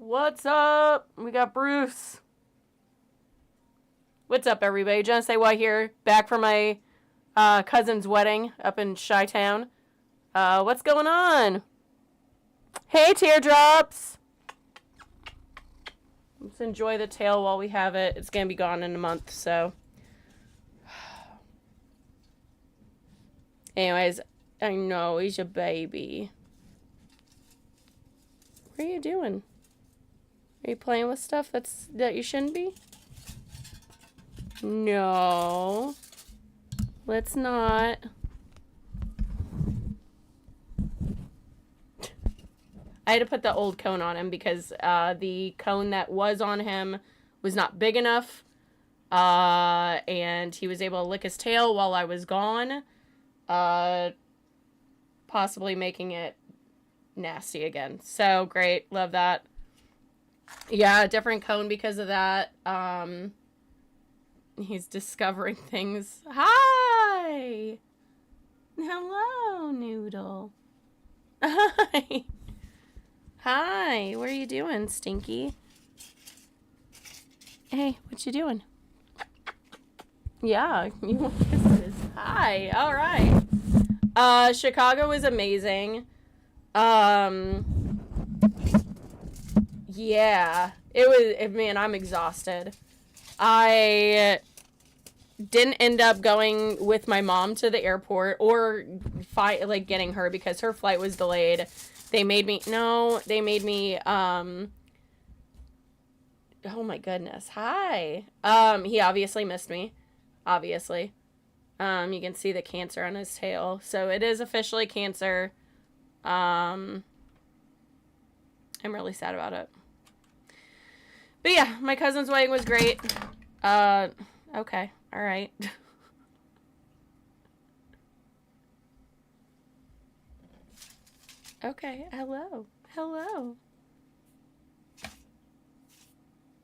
What's up? We got Bruce. What's up, everybody? Jenna Say What here, back from my cousin's wedding up in Chi-Town. What's going on? Hey, teardrops! Let's enjoy the tail while we have it. It's gonna be gone in a month, so. Anyways, I know he's a baby. What are you doing? Are you playing with stuff that you shouldn't be? No. Let's not. I had to put the old cone on him because the cone that was on him was not big enough. And he was able to lick his tail while I was gone. Possibly making it nasty again. So great. Love that. Yeah, different cone because of that. He's discovering things. Hi! Hello, Noodle. Hi. Hi, what are you doing, Stinky? Hey, what you doing? Yeah, you want kisses. Hi, alright. Chicago was amazing. Yeah, it was, man, I'm exhausted. I didn't end up going with my mom to the airport or getting her because her flight was delayed. They made me, oh my goodness. Hi. He obviously missed me. Obviously. You can see the cancer on his tail. So it is officially cancer. I'm really sad about it. But yeah, my cousin's wedding was great. Okay. All right. Okay. Hello. Hello.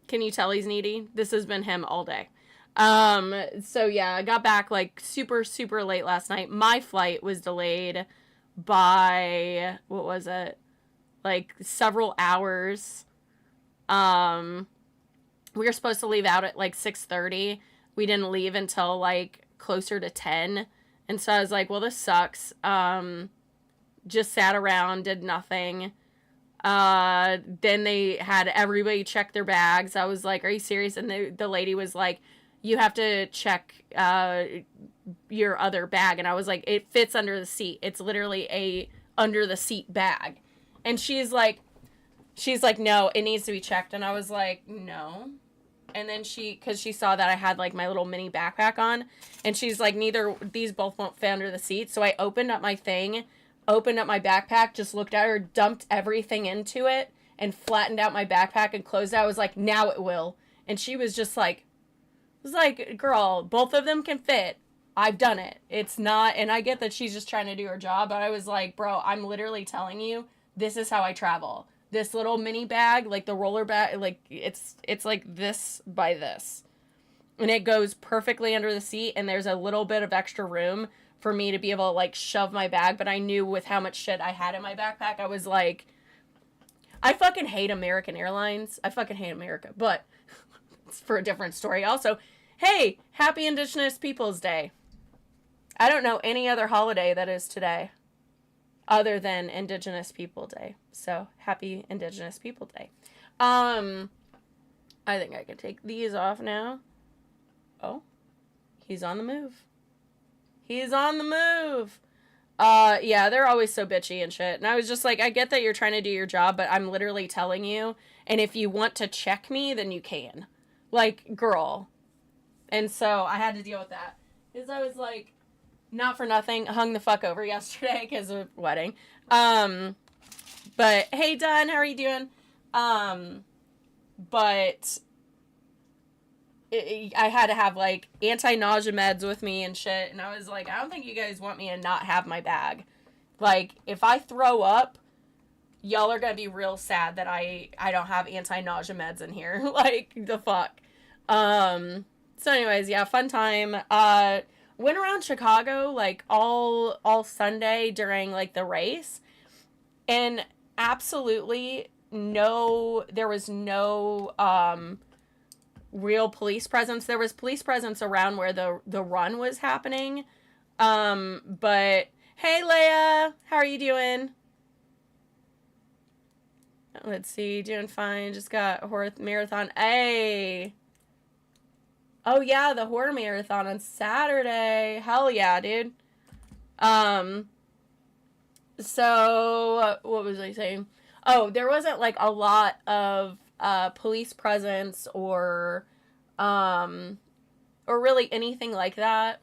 Can you tell he's needy? This has been him all day. So yeah, I got back like super, super late last night. My flight was delayed by, what was it? Like several hours. We were supposed to leave out at like 6:30. We didn't leave until like closer to 10. And so I was like, well, this sucks. Just sat around, did nothing. Then they had everybody check their bags. I was like, are you serious? And the lady was like, you have to check your other bag. And I was like, it fits under the seat. It's literally a under the seat bag. And she's like, no, it needs to be checked. And I was like, no. And then because she saw that I had like my little mini backpack on, and she's like, these both won't fit under the seat. So I opened up my thing, opened up my backpack, just looked at her, dumped everything into it, and flattened out my backpack and closed it. I was like, now it will. And she was just like, girl, both of them can fit. I've done it. It's not, and I get that she's just trying to do her job, but I was like, bro, I'm literally telling you, this is how I travel. This little mini bag, like the roller bag, like it's like this by this. And it goes perfectly under the seat, and there's a little bit of extra room for me to be able to like shove my bag, but I knew with how much shit I had in my backpack, I was like, I fucking hate American Airlines. I fucking hate America, but it's for a different story. Also, hey, happy Indigenous Peoples Day. I don't know any other holiday that is today other than Indigenous People Day. So, happy Indigenous People Day. I think I can take these off now. Oh, he's on the move. He's on the move. Yeah, they're always so bitchy and shit. And I was just like, I get that you're trying to do your job, but I'm literally telling you. And if you want to check me, then you can. Like, girl. And so I had to deal with that. Because I was like, not for nothing, hung the fuck over yesterday because of wedding. But hey, Don, how are you doing? But I had to have like anti-nausea meds with me and shit. And I was like, I don't think you guys want me to not have my bag. Like, if I throw up, y'all are going to be real sad that I don't have anti-nausea meds in here. Like, the fuck. So anyways, yeah, fun time. Went around Chicago like all Sunday during like the race, and absolutely there was no real police presence. There was police presence around where the run was happening. But hey, Leia, how are you doing? Let's see, doing fine. Just got a horror marathon. Hey. Oh yeah, the horror marathon on Saturday. Hell yeah, dude. So what was I saying? Oh, there wasn't like a lot of police presence or really anything like that.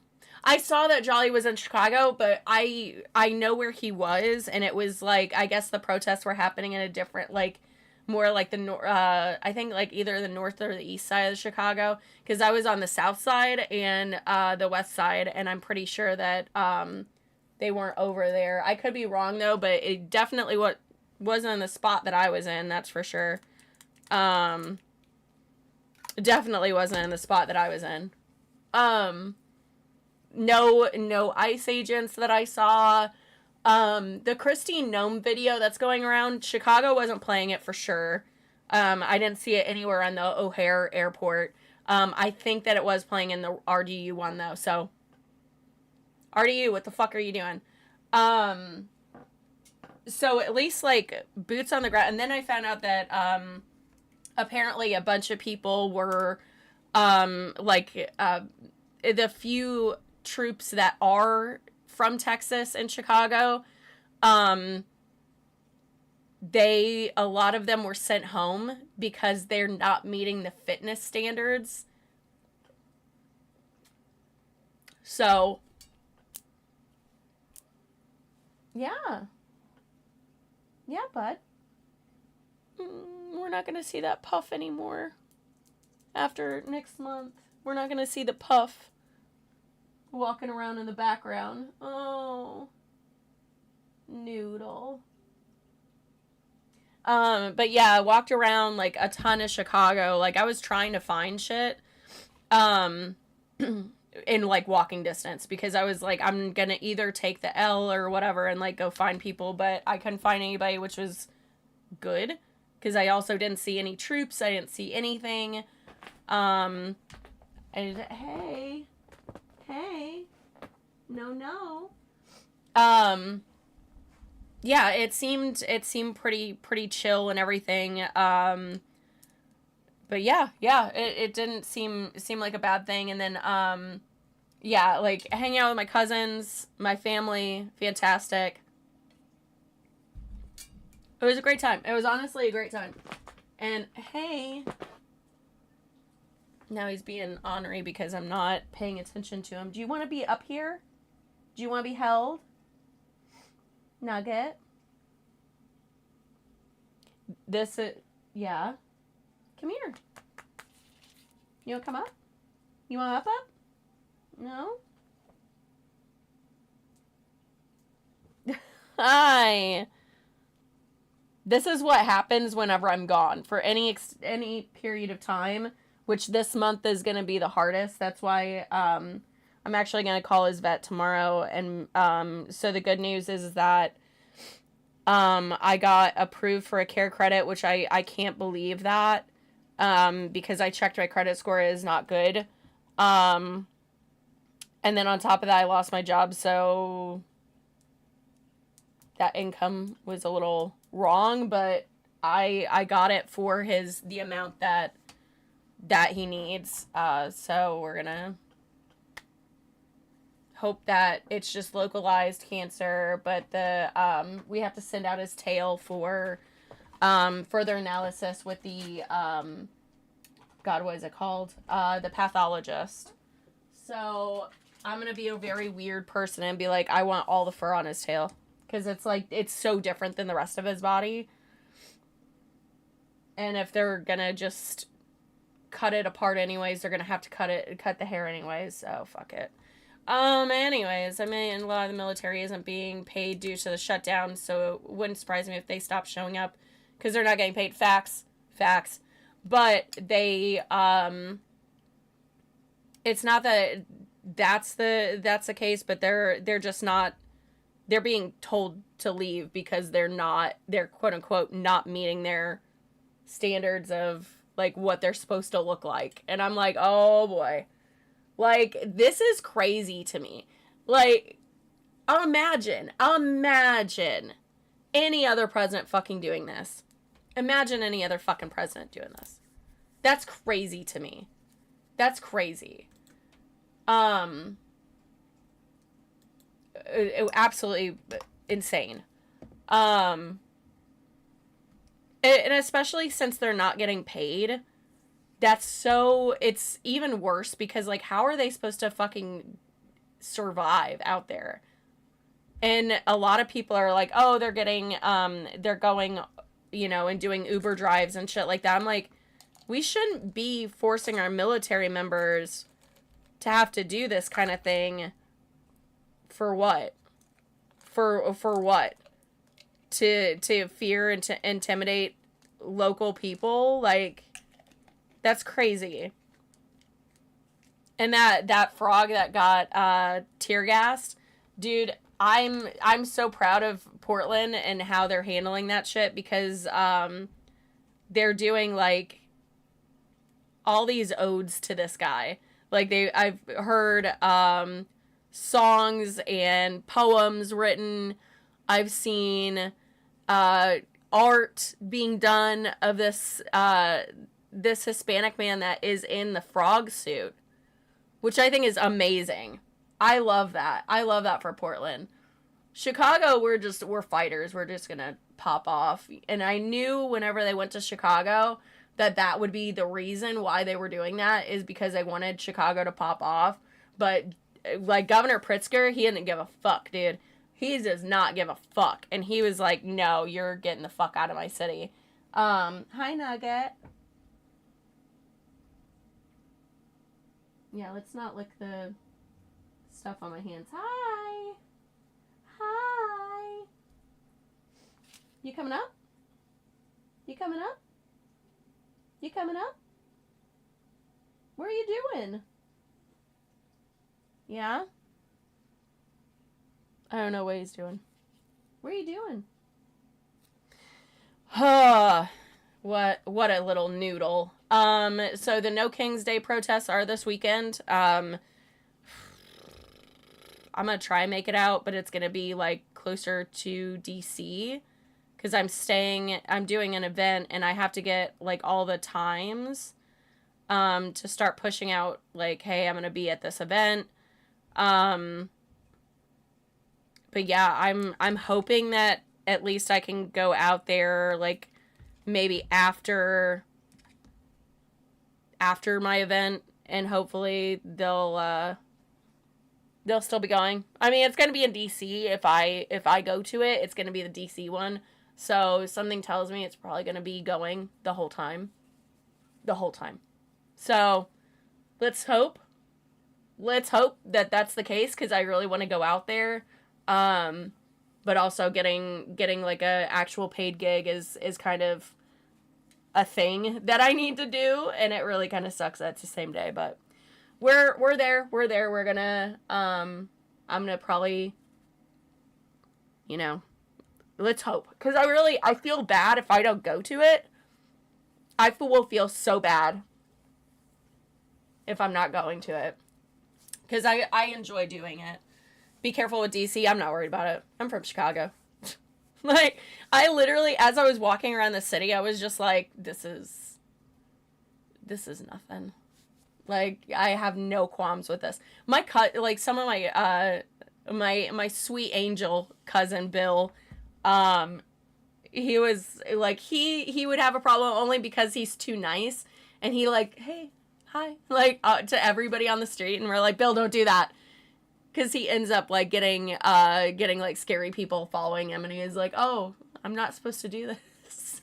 I saw that Jolly was in Chicago, but I know where he was, and it was like, I guess the protests were happening in a different, like, more like I think like either the north or the east side of Chicago, because I was on the south side and the west side, and I'm pretty sure that they weren't over there. I could be wrong though, but it definitely wasn't in the spot that I was in, that's for sure. Definitely wasn't in the spot that I was in. No ICE agents that I saw. The Christine Nome video that's going around, Chicago wasn't playing it for sure. I didn't see it anywhere on the O'Hare airport. I think that it was playing in the RDU one though, so RDU, what the fuck are you doing? So at least like boots on the ground. And then I found out that apparently a bunch of people were the few troops that are from Texas and Chicago, a lot of them were sent home because they're not meeting the fitness standards. So yeah, bud, we're not gonna see that puff anymore after next month. We're not gonna see the puff walking around in the background. Oh, noodle. But yeah, I walked around like a ton of Chicago. Like I was trying to find shit in like walking distance, because I was like, I'm gonna either take the L or whatever and like go find people, but I couldn't find anybody, which was good because I also didn't see any troops. I didn't see anything. And hey, no. Yeah, it seemed pretty chill and everything. But yeah, it didn't seem like a bad thing. And then yeah, like hanging out with my cousins, my family, fantastic. It was a great time. It was honestly a great time. And hey, now he's being ornery because I'm not paying attention to him. Do you want to be up here? Do you want to be held? Nugget? Yeah. Come here. You want to come up? You want up? No? Hi. This is what happens whenever I'm gone for any period of time, which this month is going to be the hardest. That's why I'm actually going to call his vet tomorrow. And so the good news is that I got approved for a care credit, which I can't believe that because I checked my credit score is not good. And then on top of that, I lost my job, so that income was a little wrong, but I got it for the amount that he needs. So we're gonna hope that it's just localized cancer, but we have to send out his tail for further analysis with the God, what is it called? The pathologist. So I'm gonna be a very weird person and be like, I want all the fur on his tail. Because it's like, it's so different than the rest of his body. And if they're gonna just cut it apart anyways, they're gonna have to cut the hair anyways, so fuck it. Anyways, I mean, a lot of the military isn't being paid due to the shutdown, so it wouldn't surprise me if they stopped showing up, because they're not getting paid. Facts. But they, it's not that that's the case, but they're just not they're being told to leave because they're quote unquote not meeting their standards of like what they're supposed to look like. And I'm like, oh boy. Like, this is crazy to me. Like, imagine any other president fucking doing this. Imagine any other fucking president doing this. That's crazy to me. That's crazy. Absolutely insane. And especially since they're not getting paid, it's even worse because, like, how are they supposed to fucking survive out there? And a lot of people are like, oh, they're going, and doing Uber drives and shit like that. I'm like, we shouldn't be forcing our military members to have to do this kind of thing. For what? For what? To fear and to intimidate local people? Like, that's crazy. And that frog that got tear gassed, dude, I'm so proud of Portland and how they're handling that shit because they're doing like all these odes to this guy. Like I've heard songs and poems written. I've seen art being done of this Hispanic man that is in the frog suit, which I think is amazing. I love that. I love that for Portland. Chicago, we're fighters. We're just gonna pop off. And I knew whenever they went to Chicago that would be the reason why they were doing that, is because they wanted Chicago to pop off. But like Governor Pritzker, he didn't give a fuck, dude. He does not give a fuck. And he was like, no, you're getting the fuck out of my city. Hi, Nugget. Yeah, let's not lick the stuff on my hands. Hi. Hi. You coming up? You coming up? You coming up? What are you doing? Yeah? I don't know what he's doing. What are you doing? What a little noodle. So the No King's Day protests are this weekend. I'm gonna try and make it out, but it's gonna be like closer to DC because I'm doing an event and I have to get like all the times to start pushing out like, hey, I'm gonna be at this event. But yeah, I'm hoping that at least I can go out there like maybe after my event, and hopefully they'll still be going. I mean, it's going to be in DC. If I go to it, it's going to be the DC one. So something tells me it's probably going to be going the whole time. So let's hope that that's the case, because I really want to go out there. But also getting like a actual paid gig is kind of a thing that I need to do, and it really kind of sucks that it's the same day, but we're there. We're gonna I'm gonna probably, let's hope, because I feel bad if I don't go to it. I will feel so bad if I'm not going to it, because I enjoy doing it. Be careful with DC. I'm not worried about it. I'm from Chicago. Like, I literally, as I was walking around the city, I was just like, this is nothing. Like, I have no qualms with this. Some of my, my sweet angel cousin, Bill, he was, like, he would have a problem only because he's too nice. And he, like, hey, hi, like, to everybody on the street. And we're like, Bill, don't do that. Because he ends up, like, getting, like, scary people following him. And he is like, oh, I'm not supposed to do this.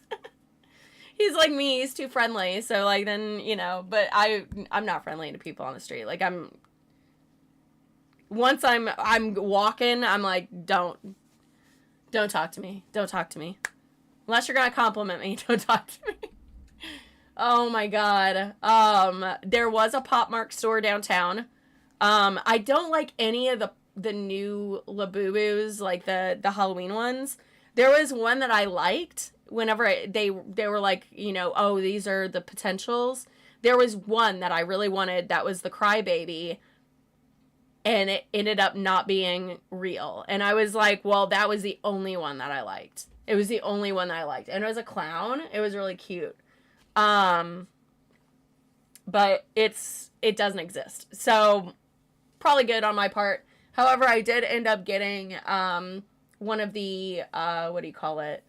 He's like me. He's too friendly. So, like, then, but I'm not friendly to people on the street. Like, once I'm walking, I'm like, don't talk to me. Don't talk to me. Unless you're going to compliment me, don't talk to me. Oh, my God. There was a Pop Mart store downtown. I don't like any of the new Labubus, like the Halloween ones. There was one that I liked whenever they were like, you know, oh, these are the potentials. There was one that I really wanted that was the Crybaby, and it ended up not being real. And I was like, well, that was the only one that I liked. It was the only one that I liked. And it was a clown. It was really cute. But it doesn't exist. So probably good on my part. However, I did end up getting one of the what do you call it?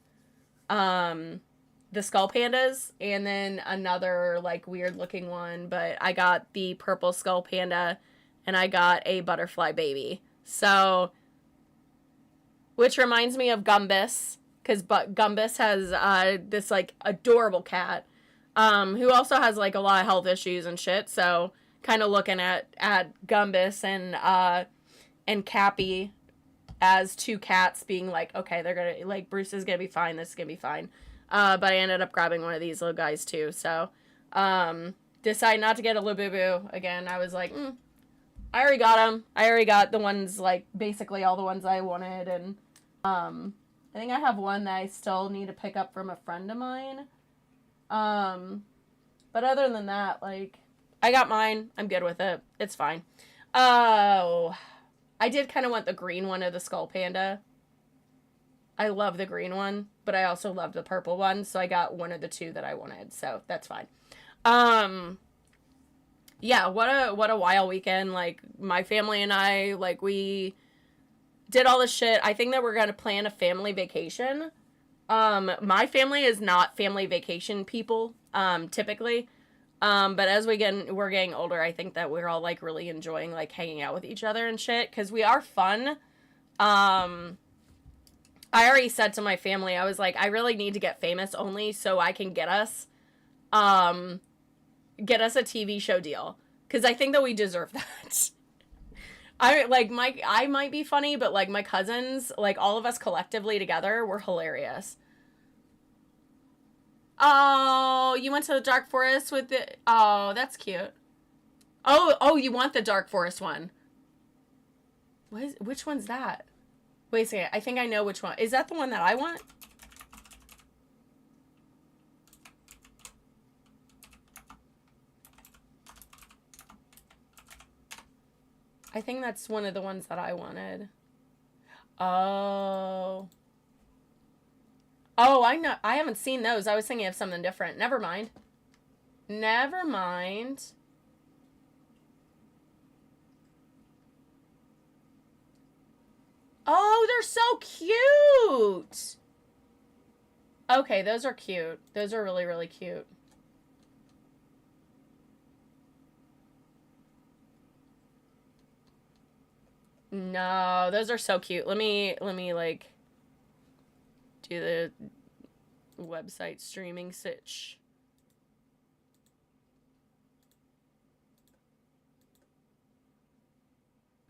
The skull pandas, and then another like weird looking one, but I got the purple skull panda and I got a butterfly baby. So, which reminds me of Gumbus, because Gumbus has this like adorable cat who also has like a lot of health issues and shit. So, kind of looking at Gumbus and Cappy as two cats, being like, okay, they're gonna, like, Bruce is gonna be fine, this is gonna be fine. But I ended up grabbing one of these little guys too. So, decided not to get a Labubu again. I was like, I already got them. I already got the ones, like, basically all the ones I wanted. And I think I have one that I still need to pick up from a friend of mine. But other than that, like, I got mine. I'm good with it. It's fine. Oh, I did kind of want the green one of the skull panda. I love the green one, but I also love the purple one, so I got one of the two that I wanted, so that's fine. Yeah, what a wild weekend. Like, my family and I, like, we did all this shit. I think that we're gonna plan a family vacation. My family is not family vacation people, typically. But as we're getting older, I think that we're all, like, really enjoying, like, hanging out with each other and shit, because we are fun. I already said to my family, I was like, I really need to get famous only so I can get us a TV show deal. Because I think that we deserve that. I might be funny, but, like, my cousins, like, all of us collectively together, were hilarious. Oh, you went to the Dark Forest with the... Oh, that's cute. Oh, you want the Dark Forest one. Which one's that? Wait a second. I think I know which one. Is that the one that I want? I think that's one of the ones that I wanted. Oh. Oh, I know. I haven't seen those. I was thinking of something different. Never mind. Never mind. Oh, they're so cute. Okay, those are cute. Those are really, really cute. No, those are so cute. Let me like do the website streaming sitch.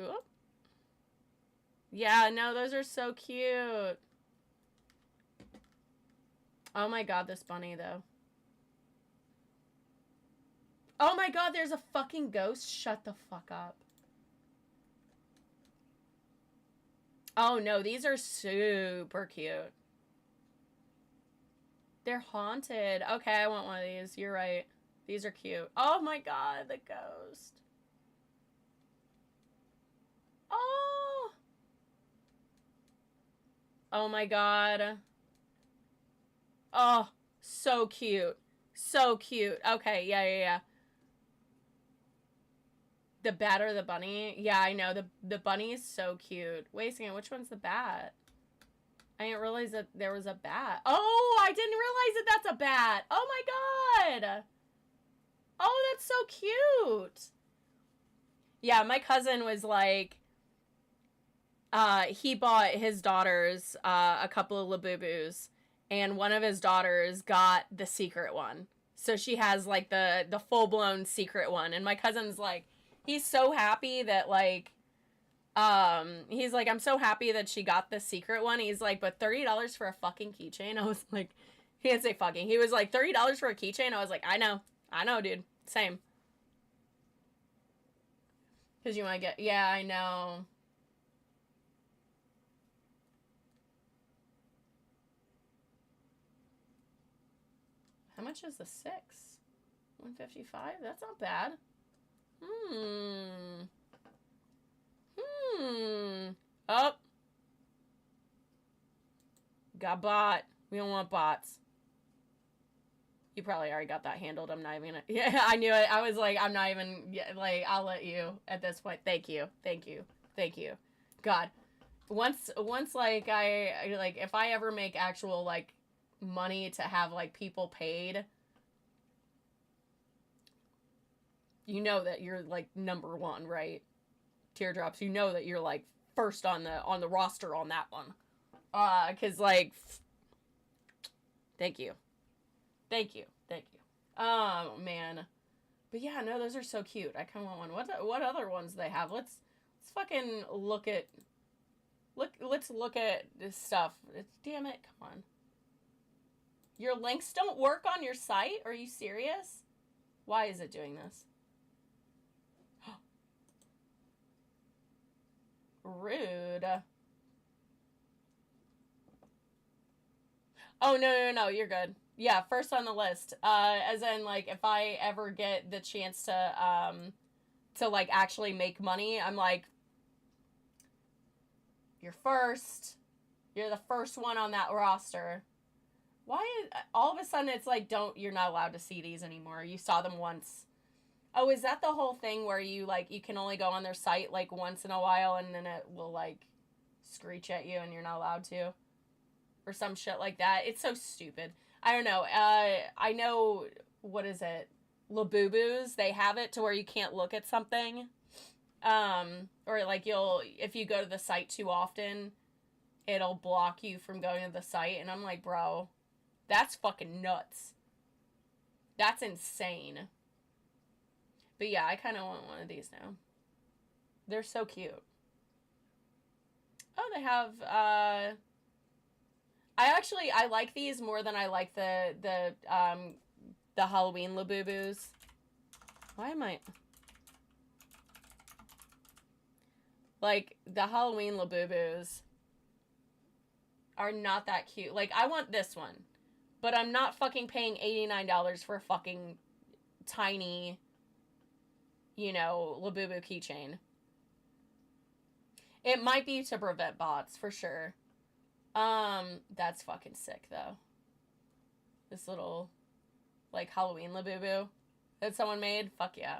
Oop. Yeah, no, those are so cute. Oh my god, this bunny, though. Oh my god, there's a fucking ghost. Shut the fuck up. Oh no, these are super cute. They're haunted. Okay, I want one of these. You're right. These are cute. Oh my god, the ghost. Oh. Oh my god. Oh, so cute. So cute. Okay, yeah. The bat or the bunny? Yeah, I know. The bunny is so cute. Wait a second, which one's the bat? I didn't realize that there was a bat. Oh, I didn't realize that that's a bat. Oh my god. Oh, that's so cute. Yeah, my cousin was like, he bought his daughters a couple of Labubus, and one of his daughters got the secret one. So she has, like, the full-blown secret one. And my cousin's like, he's so happy that, like, he's like, I'm so happy that she got the secret one. He's like, but $30 for a fucking keychain? I was like, he didn't say fucking. He was like, $30 for a keychain? I was like, I know, dude. Same. Because you want to get, yeah, I know. much is the 6? 155? That's not bad. Oh. Got bot. We don't want bots. You probably already got that handled. I'm not even gonna... Yeah, I knew it. I was like, I'm not even... Like, I'll let you at this point. Thank you. Thank you. Thank you. God. Once like, like, if I ever make actual, like, money to have, like, people paid... You know that you're, like, number one, right? Teardrops. You know that you're, like, first on the roster on that one. Because, like... Thank you. Thank you. Thank you. Oh, man. But yeah, no, those are so cute. I kind of want one. What other ones do they have? Let's fucking look at... Let's look at this stuff. Damn it, come on. Your links don't work on your site? Are you serious? Why is it doing this? Rude. Oh, no, you're good. Yeah, first on the list. As in, like, if I ever get the chance to like, actually make money, I'm like, you're first. You're the first one on that roster. Why, all of a sudden, it's like, you're not allowed to see these anymore. You saw them once. Oh, is that the whole thing where you, like, you can only go on their site, like, once in a while, and then it will, like, screech at you and you're not allowed to? Or some shit like that. It's so stupid. I don't know. I know, what is it? Labubu's, they have it to where you can't look at something. Or, like, if you go to the site too often, it'll block you from going to the site. And I'm like, bro, that's fucking nuts. That's insane. But yeah, I kind of want one of these now. They're so cute. Oh, they have, I like these more than I like the Halloween Labubus. Why am I... Like, the Halloween Labubus are not that cute. Like, I want this one. But I'm not fucking paying $89 for a fucking tiny, you know, Labubu keychain. It might be to prevent bots, for sure. That's fucking sick, though. This little, like, Halloween Labubu that someone made. Fuck yeah.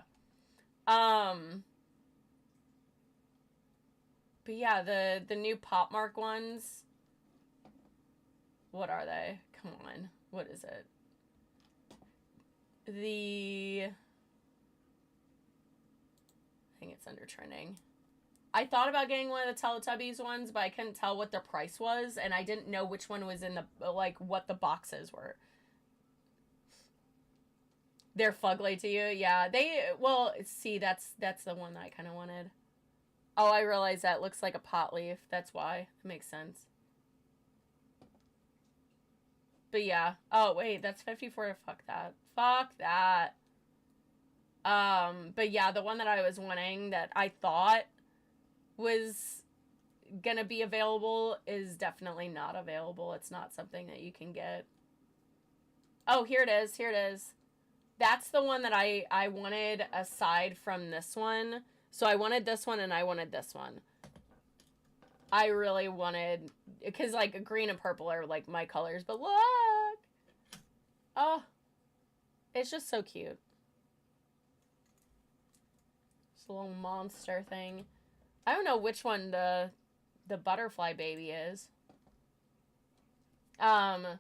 But yeah, the new Pop Mark ones. What are they? Come on. What is it? I think it's under trending. I thought about getting one of the Teletubbies ones, but I couldn't tell what the price was, and I didn't know which one was in the, like, what the boxes were. They're fugly to you? Yeah, well, see, that's the one that I kind of wanted. Oh, I realize that looks like a pot leaf. That's why. It makes sense. But yeah. Oh, wait, that's 54. Fuck that. Fuck that. But yeah, the one that I was wanting that I thought was gonna be available is definitely not available. It's not something that you can get. Oh, here it is. Here it is. That's the one that I wanted aside from this one. So I wanted this one and I wanted this one. I really wanted... Because, like, green and purple are, like, my colors. But look! Oh. It's just so cute. It's a little monster thing. I don't know which one the butterfly baby is. But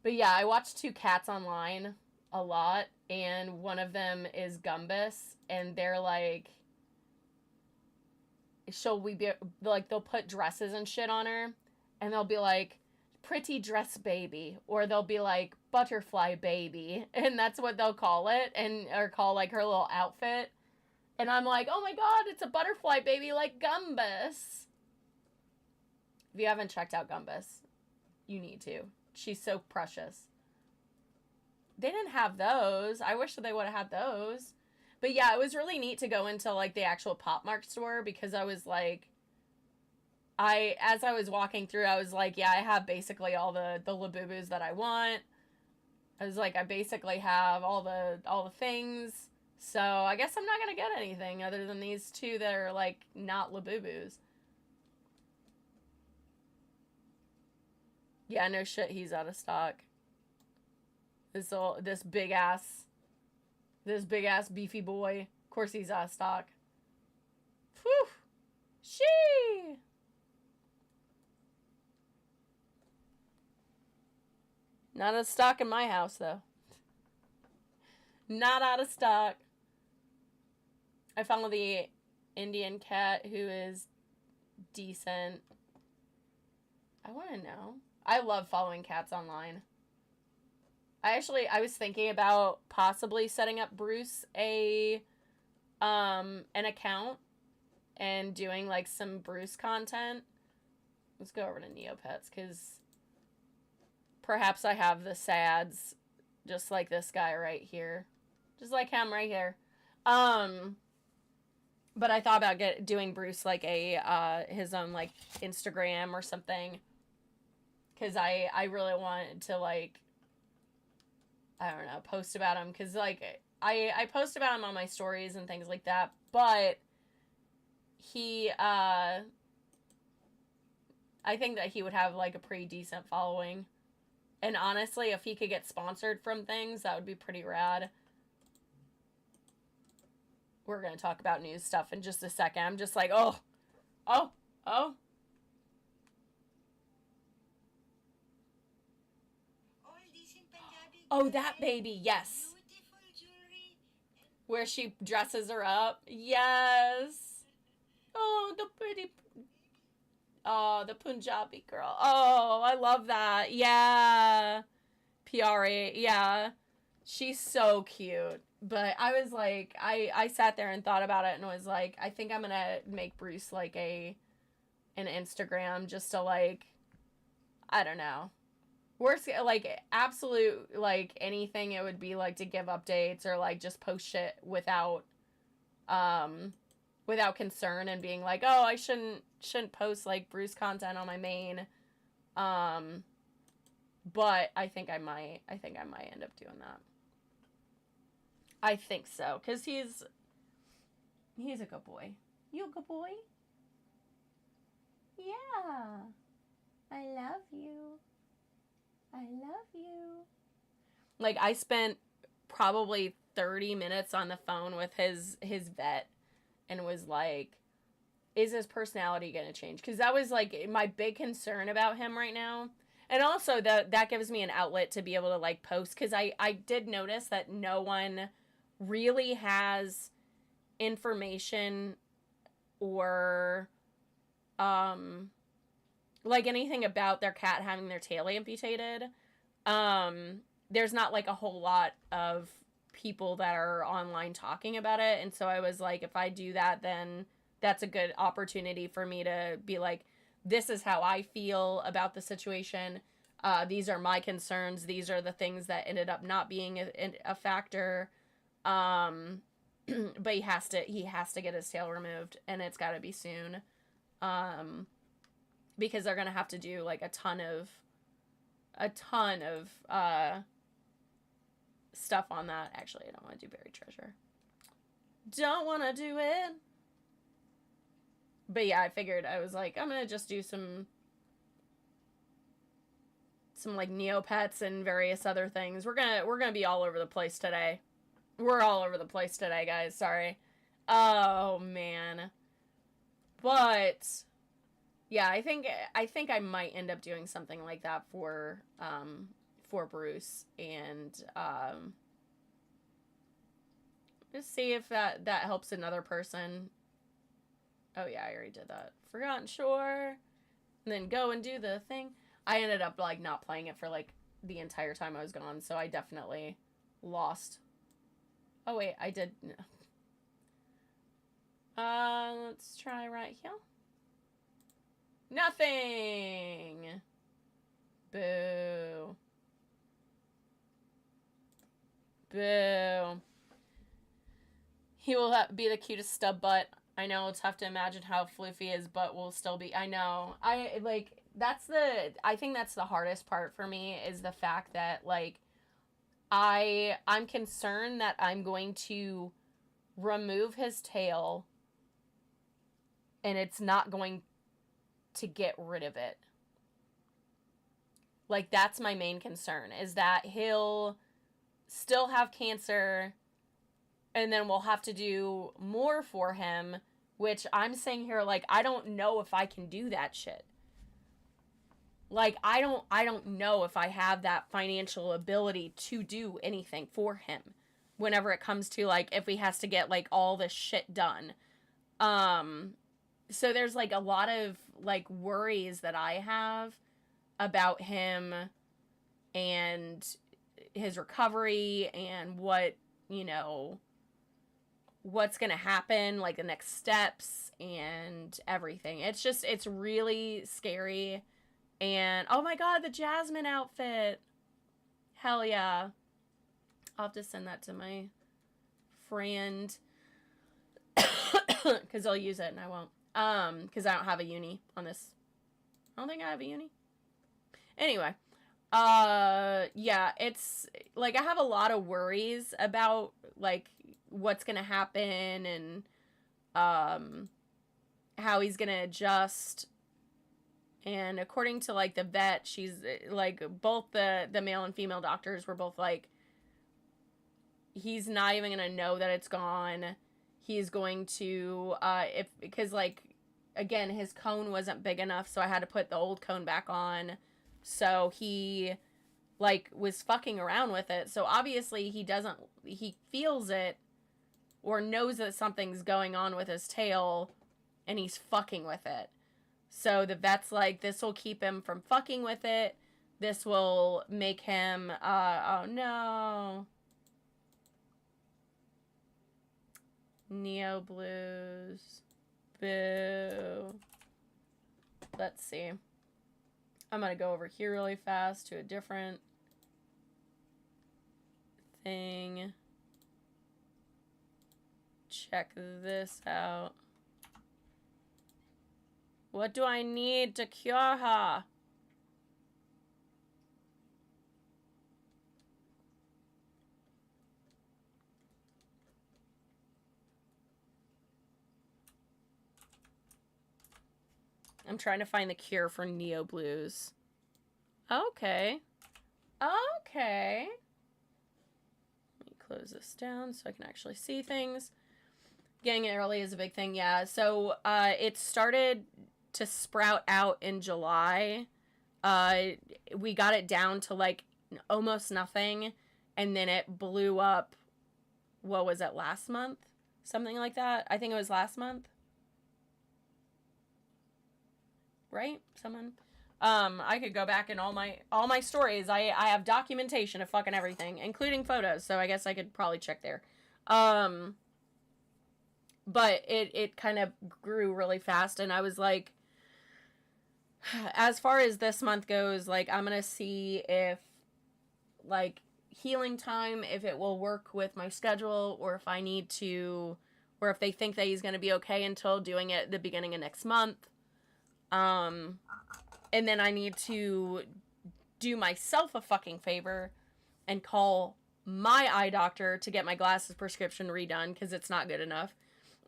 yeah, I watch Two Cats Online a lot, and one of them is Gumbus, and they're like, they'll put dresses and shit on her, and they'll be like, pretty dress baby, or they'll be like, butterfly baby, and that's what they'll call it, or call, like, her little outfit. And I'm like, oh my god, it's a butterfly baby like Gumbus. If you haven't checked out Gumbus, you need to. She's so precious. They didn't have those. I wish that they would have had those. But yeah, it was really neat to go into, like, the actual Pop Mart store, because I was like, as I was walking through, I was like, yeah, I have basically all the Labubus that I want. I was like, I basically have all the things. So I guess I'm not gonna get anything other than these two that are like not Labubus. Yeah, no shit, he's out of stock. This big ass beefy boy. Of course he's out of stock. Whew. Shee. Not out of stock in my house though. Not out of stock. I found the Indian cat who is decent. I want to know. I love following cats online. I was thinking about possibly setting up Bruce an account and doing like some Bruce content. Let's go over to Neopets because perhaps I have the sads just like this guy right here. Just like him right here. But I thought about doing Bruce like his own like Instagram or something. Cause I really wanted to like, I don't know, post about him. Cause like I post about him on my stories and things like that. But he I think that he would have like a pretty decent following. And honestly, if he could get sponsored from things, that would be pretty rad. We're going to talk about news stuff in just a second. I'm just like, oh. Oh, that baby, yes. Where she dresses her up. Yes. Oh, the Punjabi girl. Oh, I love that. Yeah. PRA, yeah. She's so cute. But I was like, I sat there and thought about it and was like, I think I'm gonna make Bruce like an Instagram just to like, I don't know. Worst, like absolute like anything it would be like to give updates or like just post shit without concern and being like, oh, I shouldn't post like Bruce content on my main. But I think I might end up doing that. I think so, cause he's a good boy. You a good boy? Yeah. I love you. I love you. Like I spent probably 30 minutes on the phone with his vet and was like, is his personality going to change? Cuz that was like my big concern about him right now. And also that gives me an outlet to be able to like post cuz I did notice that no one really has information or like anything about their cat having their tail amputated. There's not like a whole lot of people that are online talking about it, and so I was like, if I do that, then that's a good opportunity for me to be like, this is how I feel about the situation. These are my concerns. These are the things that ended up not being a factor. But he has to get his tail removed, and it's got to be soon. Because they're gonna have to do like a ton of stuff on that. Actually, I don't want to do buried treasure. Don't want to do it. But yeah, I figured I was like, I'm gonna just do some like Neopets and various other things. We're gonna be all over the place today. We're all over the place today, guys. Sorry. Oh man. But yeah, I think I might end up doing something like that for Bruce and just see if that helps another person. Oh yeah, I already did that. Forgotten Shore. And then go and do the thing. I ended up like not playing it for like the entire time I was gone, so I definitely lost. Oh wait, I did. Let's try right here. Nothing. Boo. Boo. He will be the cutest stub butt. I know it's tough to imagine how floofy his butt will still be. I know. I think that's the hardest part for me is the fact that like I'm concerned that I'm going to remove his tail and it's not going to get rid of it. Like, that's my main concern, is that he'll still have cancer and then we'll have to do more for him, which I'm saying here, like, I don't know if I can do that shit. Like, I don't know if I have that financial ability to do anything for him whenever it comes to, like, if he has to get, like, all this shit done. So there's, like, a lot of, like, worries that I have about him and his recovery and what, you know, what's gonna happen, like the next steps and everything. It's really scary. And oh my god, the Jasmine outfit. Hell yeah. I'll have to send that to my friend. Because I'll use it and I won't. Because I don't have a uni on this. I don't think I have a uni. Anyway. Yeah, it's like I have a lot of worries about like what's gonna happen and how he's gonna adjust. And according to like the vet, she's like both the male and female doctors were both like, he's not even gonna know that it's gone. He's going to because like again his cone wasn't big enough, so I had to put the old cone back on. So he like was fucking around with it. So obviously he feels it or knows that something's going on with his tail and he's fucking with it. So the vet's like, this will keep him from fucking with it. This will make him, oh no. Neo Blues. Boo. Let's see. I'm going to go over here really fast to a different thing. Check this out. What do I need to cure her? I'm trying to find the cure for Neo Blues. Okay. Okay. Let me close this down so I can actually see things. Getting it early is a big thing, yeah. So it started to sprout out in July. We got it down to like almost nothing, and then it blew up. What was it, last month? Something like that. I think it was last month. Right? Someone. I could go back in all my stories. I have documentation of fucking everything, including photos. So I guess I could probably check there. But it kind of grew really fast, and I was like, as far as this month goes, like, I'm gonna see if, like, healing time, if it will work with my schedule, or if I need to, or if they think that he's gonna be okay until doing it at the beginning of next month. And then I need to do myself a fucking favor and call my eye doctor to get my glasses prescription redone, because it's not good enough.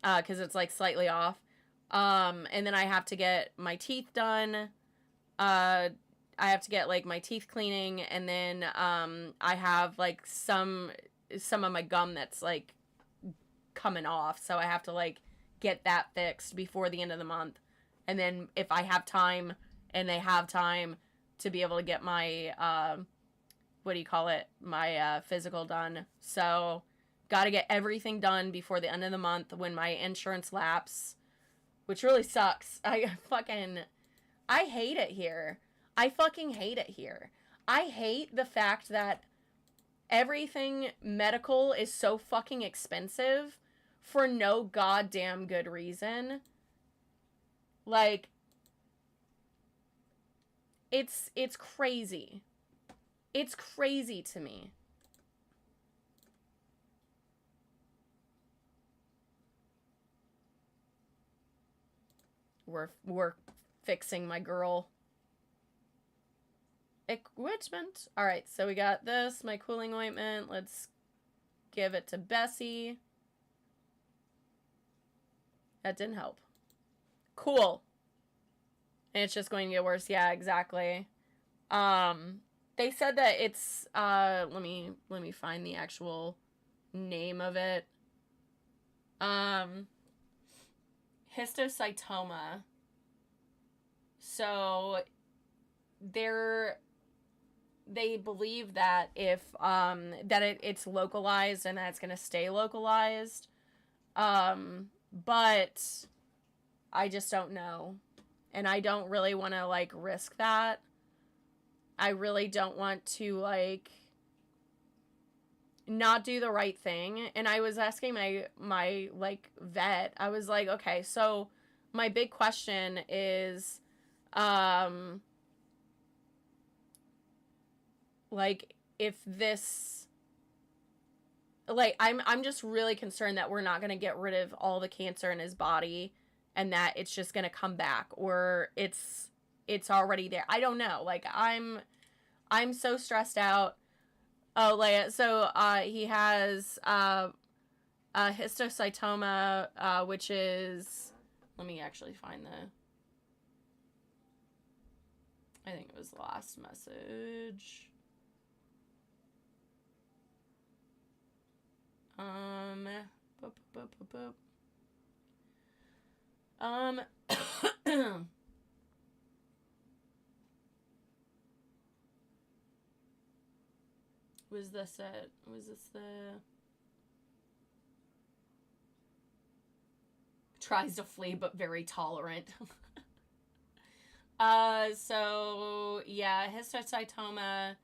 Because it's like slightly off. And then I have to get my teeth done. I have to get like my teeth cleaning, and then I have like some of my gum that's like coming off, so I have to like get that fixed before the end of the month. And then if I have time and they have time to be able to get my my physical done. So got to get everything done before the end of the month when my insurance lapse, which really sucks. I hate it here. I fucking hate it here. I hate the fact that everything medical is so fucking expensive for no goddamn good reason. Like, it's crazy. It's crazy to me. We're fixing my girl. equipment. All right, so we got this, my cooling ointment. Let's give it to Bessie. That didn't help. Cool. And it's just going to get worse. Yeah, exactly. They said that it's let me find the actual name of it. Histocytoma. So they believe that if it's localized and that it's going to stay localized. But I just don't know. And I don't really want to, like, risk that. I really don't want to, like, not do the right thing. And I was asking my like, vet. I was like, okay, so my big question is, like, if this, like, I'm just really concerned that we're not going to get rid of all the cancer in his body and that it's just going to come back, or it's already there. I don't know. Like, I'm so stressed out. Oh, like, so he has a histocytoma, which is, let me actually find I think it was the last message. Boop, boop, boop, boop. Was this the tries to flee but very tolerant. So yeah, histocytoma,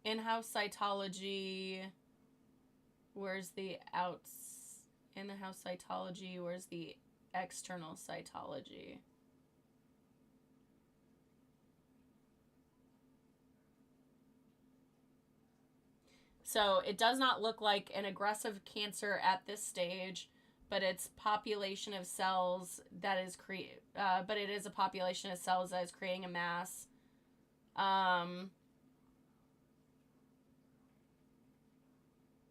in-house cytology, where's the in-house cytology, where's the external cytology? So it does not look like an aggressive cancer at this stage, but it's population of cells that is but it is a population of cells that is creating a mass.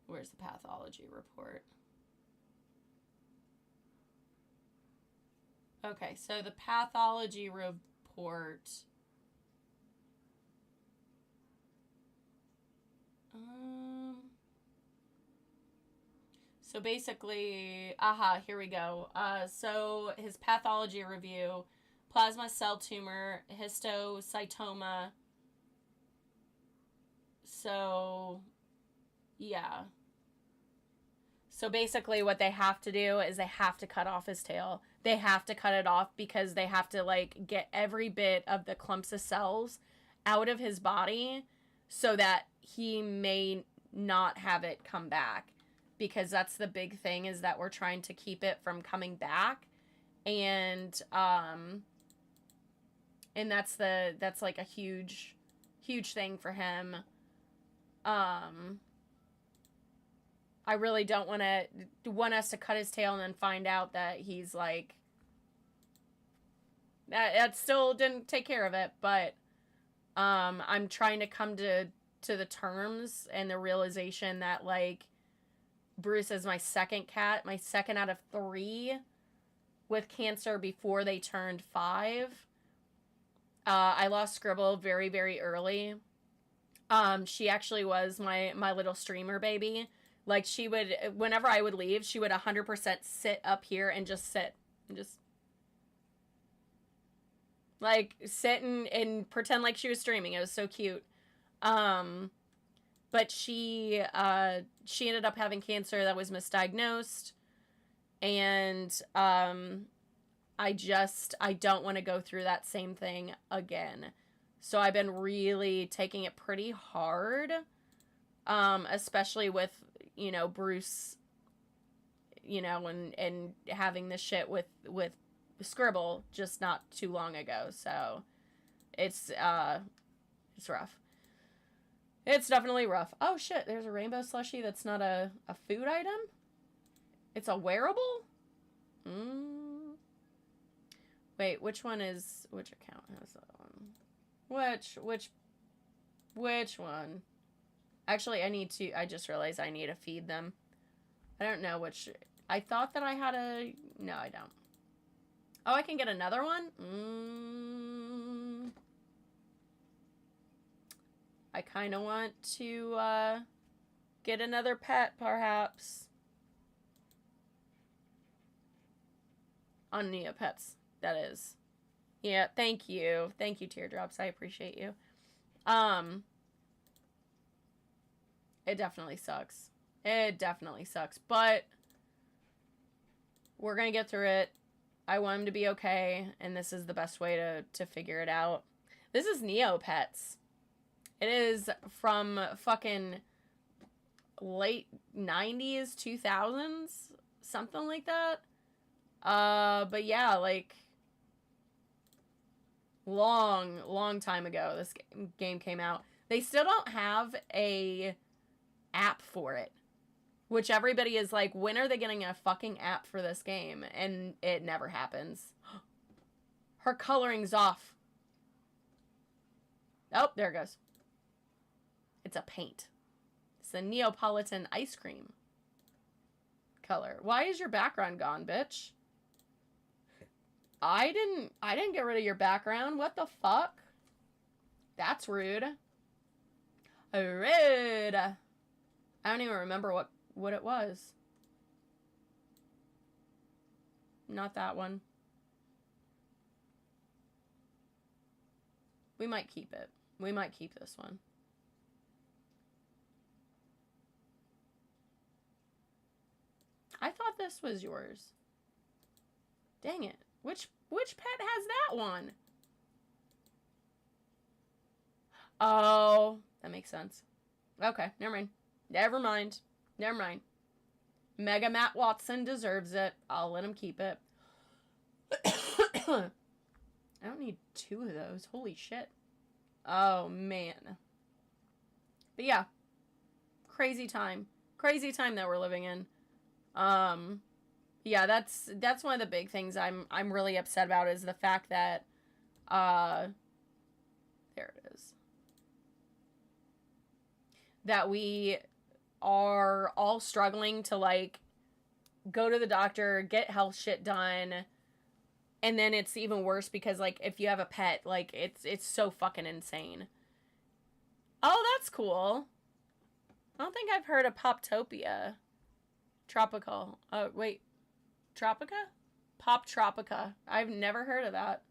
Where's the pathology report? Okay, so the pathology report. So basically, here we go. So his pathology review: plasma cell tumor, histocytoma. So, yeah. So basically what they have to do is they have to cut off his tail. They have to cut it off because they have to, like, get every bit of the clumps of cells out of his body so that he may not have it come back. Because that's the big thing, is that we're trying to keep it from coming back. And that's like a huge thing for him. I really don't want us to cut his tail and then find out that he's, like, that still didn't take care of it, but I'm trying to come to the terms and the realization that, like, Bruce is my second cat, my second out of 3 with cancer before they turned 5. I lost Scribble very, very early. She actually was my little streamer baby. Like, she would, whenever I would leave, she would 100% sit up here and just sit. And just, like, sit and pretend like she was streaming. It was so cute. But she ended up having cancer that was misdiagnosed. And I don't want to go through that same thing again. So I've been really taking it pretty hard. Especially with, Bruce, and having this shit with Scribble just not too long ago. So it's rough. It's definitely rough. Oh shit, there's a rainbow slushie that's not a food item? It's a wearable? Wait Wait, which account has that one? Which one? Actually, I just realized I need to feed them. I don't know which, I thought that I had no, I don't. Oh, I can get another one? I kind of want to, get another pet, perhaps. On Neopets, that is. Yeah, thank you. Thank you, Teardrops. I appreciate you. It definitely sucks. It definitely sucks. But we're gonna get through it. I want him to be okay, and this is the best way to figure it out. This is Neopets. It is from fucking late 90s, 2000s, something like that. But yeah, like long time ago this game came out. They still don't have a app for it, which everybody is like, when are they getting a fucking app for this game? And it never happens. Her coloring's off. Oh, there it goes. It's a paint. It's a Neapolitan ice cream color. Why is your background gone, bitch? I didn't get rid of your background. What the fuck? That's rude. Rude. I don't even remember what it was. Not that one. We might keep it. We might keep this one. I thought this was yours. Dang it. Which pet has that one? Oh, that makes sense. Okay, never mind. Never mind. Never mind. Mega Matt Watson deserves it. I'll let him keep it. I don't need 2 of those. Holy shit. Oh, man. But yeah. Crazy time. Crazy time that we're living in. Yeah, that's one of the big things I'm really upset about, is the fact that there it is. That we are all struggling to like go to the doctor, get health shit done, and then it's even worse because like if you have a pet, like it's so fucking insane. Oh, that's cool. I don't think I've heard of Poptopia. Tropical. Oh, wait. Tropica? Pop Tropica. I've never heard of that.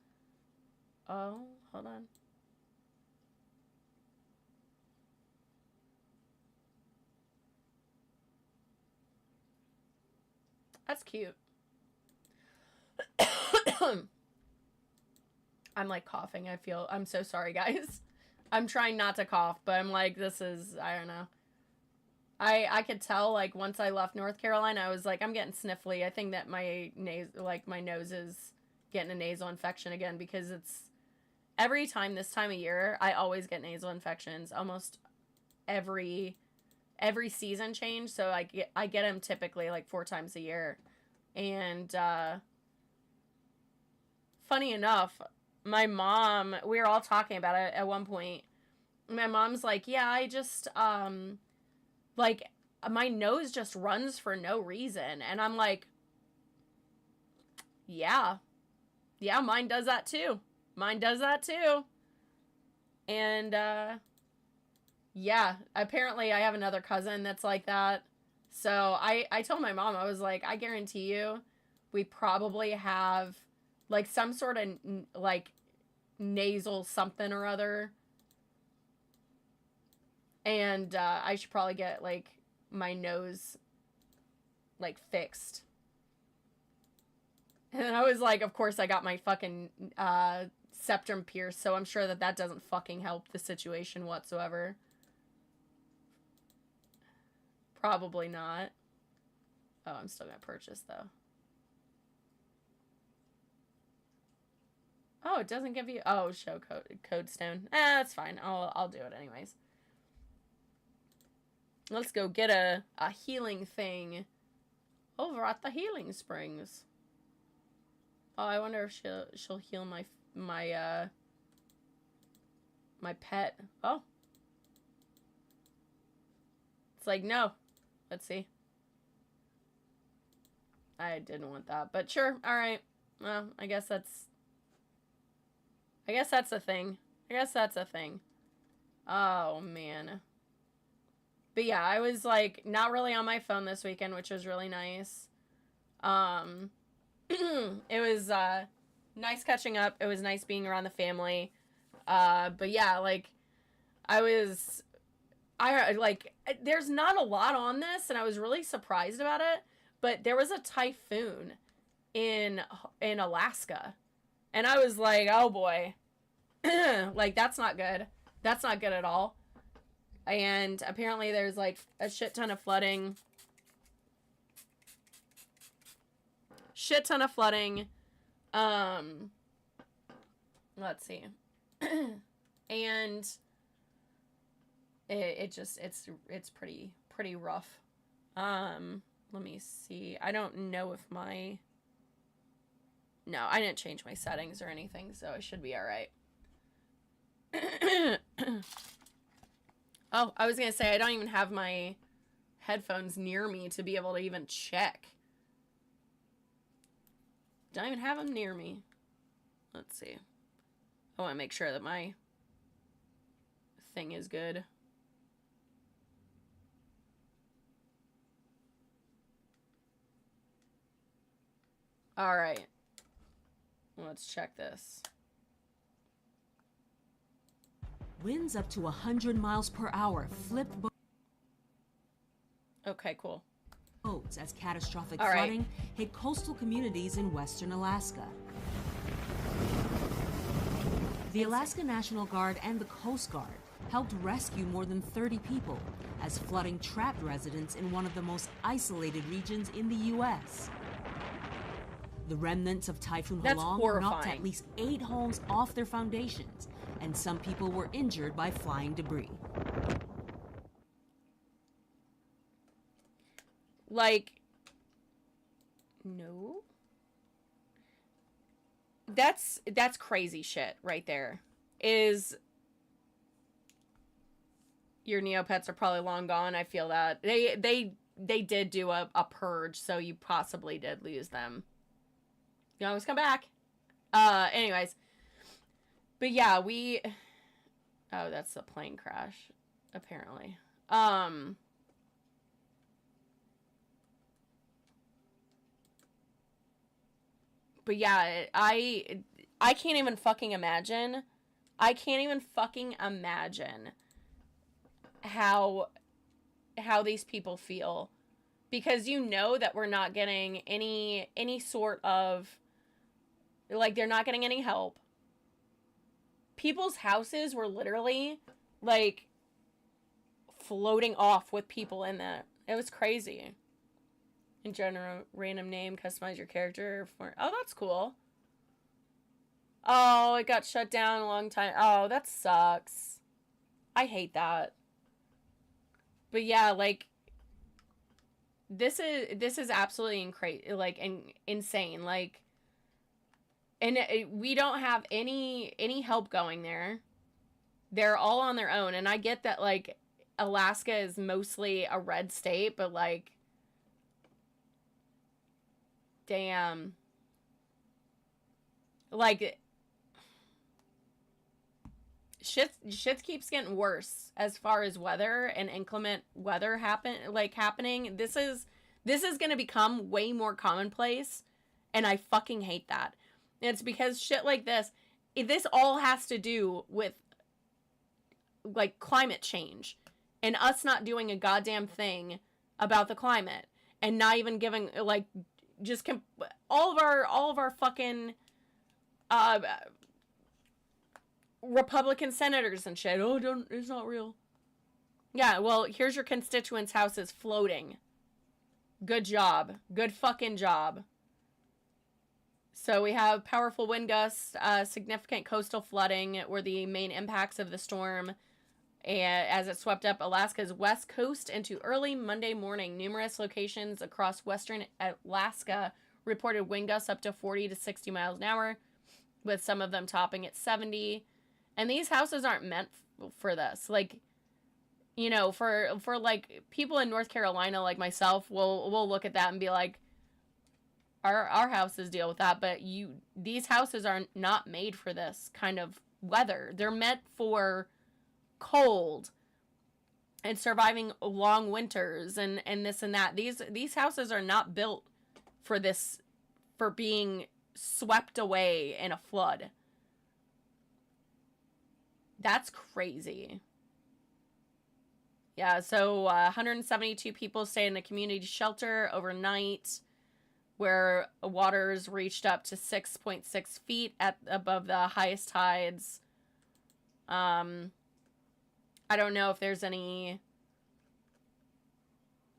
Oh, hold on. That's cute. I'm like coughing. I'm so sorry, guys. I'm trying not to cough, but I'm like, this is, I don't know. I could tell, like, once I left North Carolina, I was like, I'm getting sniffly. I think that my nose is getting a nasal infection again, because it's every time this time of year, I always get nasal infections almost every season change. So I get them typically like 4 times a year. And funny enough, my mom, we were all talking about it at one point. My mom's like, yeah, I just like my nose just runs for no reason. And I'm like, yeah, mine does that too. And yeah, apparently I have another cousin that's like that. So I told my mom, I was like, I guarantee you we probably have like some sort of like nasal something or other. And I should probably get like my nose like fixed. And I was like, of course I got my fucking septum pierced, so I'm sure that doesn't fucking help the situation whatsoever. Probably not. Oh, I'm still gonna purchase though. Oh, it doesn't give you. Oh, show code stone. That's fine. I'll do it anyways. Let's go get a healing thing over at the healing springs. Oh, I wonder if she'll heal my pet. Oh. It's like, no. Let's see. I didn't want that, but sure. All right. Well, I guess that's a thing. I guess that's a thing. Oh, man. But yeah, I was like not really on my phone this weekend, which was really nice. It was nice catching up. It was nice being around the family. But yeah, like I like there's not a lot on this, and I was really surprised about it. But there was a typhoon in Alaska, and I was like, oh boy, like that's not good. That's not good at all. And apparently there's like a shit ton of flooding. Let's see. And it's pretty rough. Let me see. I don't know if no, I didn't change my settings or anything, so it should be all right. Oh, I was going to say, I don't even have my headphones near me to be able to even check. Don't even have them near me. Let's see. I want to make sure that my thing is good. All right. Let's check this. Winds up to 100 miles per hour flipped Okay, cool. boats as catastrophic flooding hit coastal communities in western Alaska. The Alaska National Guard and the Coast Guard helped rescue more than 30 people as flooding trapped residents in one of the most isolated regions in the U.S. The remnants of Typhoon Halong knocked at least 8 homes off their foundations, and some people were injured by flying debris. Like, no. That's crazy shit right there. Your Neopets are probably long gone. I feel that. They did do a purge, so you possibly did lose them. You always come back. Anyways. But yeah, oh, that's a plane crash, apparently. But yeah, I can't even fucking imagine. I can't even fucking imagine how these people feel, because you know that we're not getting any sort of, like, they're not getting any help. People's houses were literally, like, floating off with people in that. It was crazy. In general, random name, customize your character for... Oh, that's cool. Oh, it got shut down a long time. Oh, that sucks. I hate that. But yeah, like, this is absolutely insane. Like, and we don't have any help going there. They're all on their own. And I get that, like, Alaska is mostly a red state, but, like, damn. Like, shit keeps getting worse as far as weather and inclement weather happening. This is going to become way more commonplace, and I fucking hate that. And it's because shit like this all has to do with, like, climate change and us not doing a goddamn thing about the climate, and not even giving, like, just all of our fucking Republican senators and shit. Oh, it's not real. Yeah, well, here's your constituents' houses floating. Good job. Good fucking job. So we have powerful wind gusts, significant coastal flooding were the main impacts of the storm, as it swept up Alaska's west coast into early Monday morning. Numerous locations across western Alaska reported wind gusts up to 40 to 60 miles an hour, with some of them topping at 70. And these houses aren't meant for this. Like, you know, for like people in North Carolina like myself, we'll look at that and be like, our houses deal with that, but these houses are not made for this kind of weather. They're meant for cold and surviving long winters and this and that. These houses are not built for this, for being swept away in a flood. That's crazy. Yeah, so 172 people stay in a community shelter overnight, where waters reached up to 6.6 feet above the highest tides. I don't know if there's any.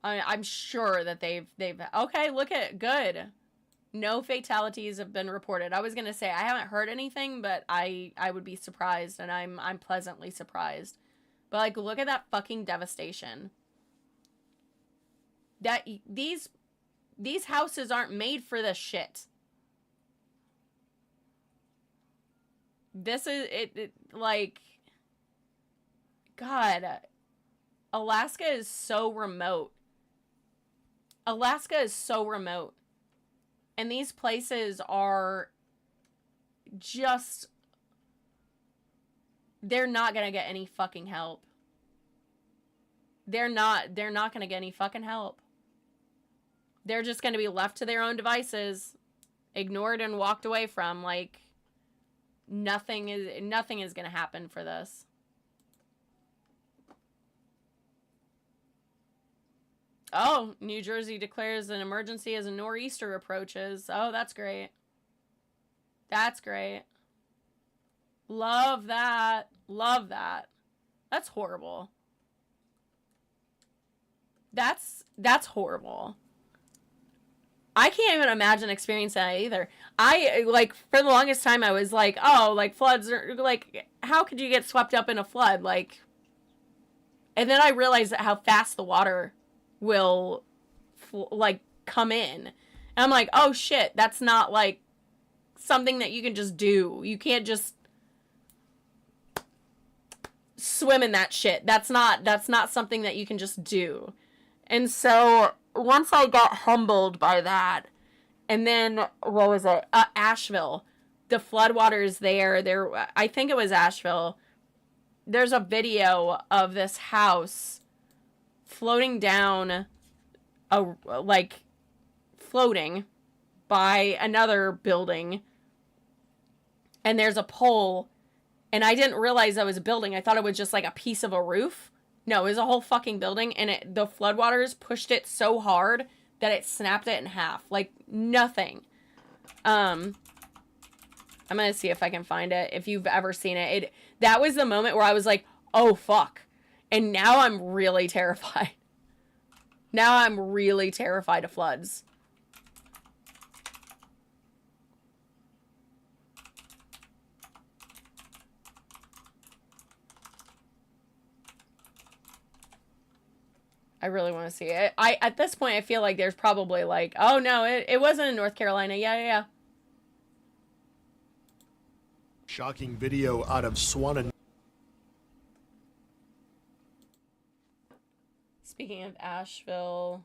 I'm sure that they've. Okay, look at good. No fatalities have been reported. I was gonna say I haven't heard anything, but I would be surprised, and I'm pleasantly surprised. But like, look at that fucking devastation. That these houses aren't made for this shit. This is it like, God, Alaska is so remote. Alaska is so remote. And these places are just, they're not going to get any fucking help. They're not going to get any fucking help. They're just going to be left to their own devices, ignored and walked away from. Like, nothing is going to happen for this. Oh, New Jersey declares an emergency as a nor'easter approaches. Oh, that's great. That's great. Love that. Love that. That's horrible. That's horrible. I can't even imagine experiencing that either. I, like, for the longest time, I was like, oh, like, floods are, like, how could you get swept up in a flood? Like, and then I realized how fast the water will, like, come in. And I'm like, oh, shit, that's not, like, something that you can just do. You can't just swim in that shit. That's not something that you can just do. And so once I got humbled by that, and then, what was it? Asheville. The floodwaters there, I think it was Asheville. There's a video of this house floating down, floating by another building. And there's a pole, and I didn't realize that was a building. I thought it was just like a piece of a roof. No, it was a whole fucking building, and the floodwaters pushed it so hard that it snapped it in half. Like, nothing. I'm gonna see if I can find it, if you've ever seen it. That was the moment where I was like, oh, fuck. And now I'm really terrified. Now I'm really terrified of floods. I really want to see it. At this point, I feel like there's probably like, oh no, it wasn't in North Carolina. Yeah. Shocking video out of Swannon. Speaking of Asheville,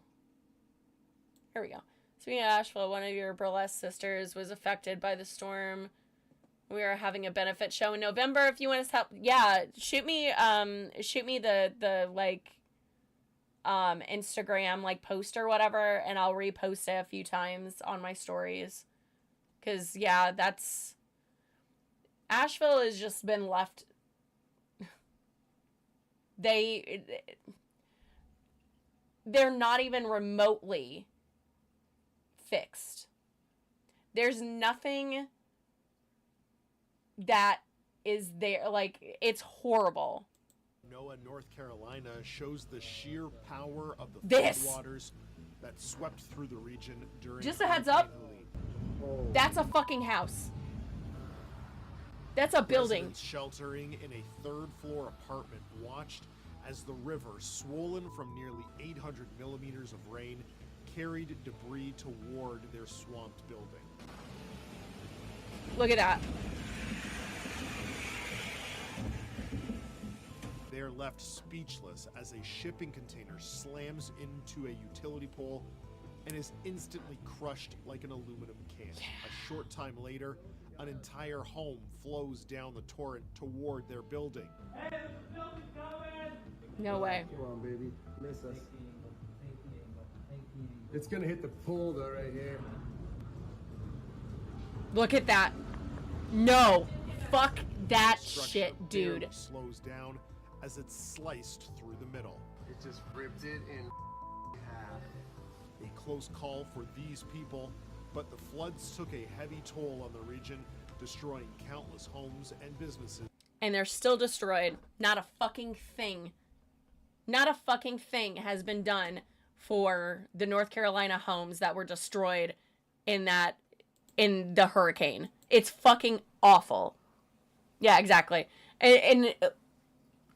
here we go. Speaking of Asheville, one of your burlesque sisters was affected by the storm. We are having a benefit show in November. If you want us to help, yeah, shoot me the like, Instagram like post or whatever, and I'll repost it a few times on my stories. Cause yeah, Asheville has just been left. They're not even remotely fixed. There's nothing that is there. Like, it's horrible. Noah, North Carolina shows the sheer power of the floodwaters that swept through the region during. Just a heads up. That's a fucking house. That's a building. Residents sheltering in a third-floor apartment watched as the river, swollen from nearly 800 millimeters of rain, carried debris toward their swamped building. Look at that. They're left speechless as a shipping container slams into a utility pole and is instantly crushed like an aluminum can. A short time later, an entire home flows down the torrent toward their building. Hey, there's a building coming! No way. Come on, baby. Miss us. It's gonna hit the pool though right here. Look at that. No. Fuck that Structure shit, dude. barely slows down as it's sliced through the middle. It just ripped it in half. A close call for these people, but the floods took a heavy toll on the region, destroying countless homes and businesses. And they're still destroyed. Not a fucking thing. Not a fucking thing has been done for the North Carolina homes that were destroyed in the hurricane. It's fucking awful. Yeah, exactly. And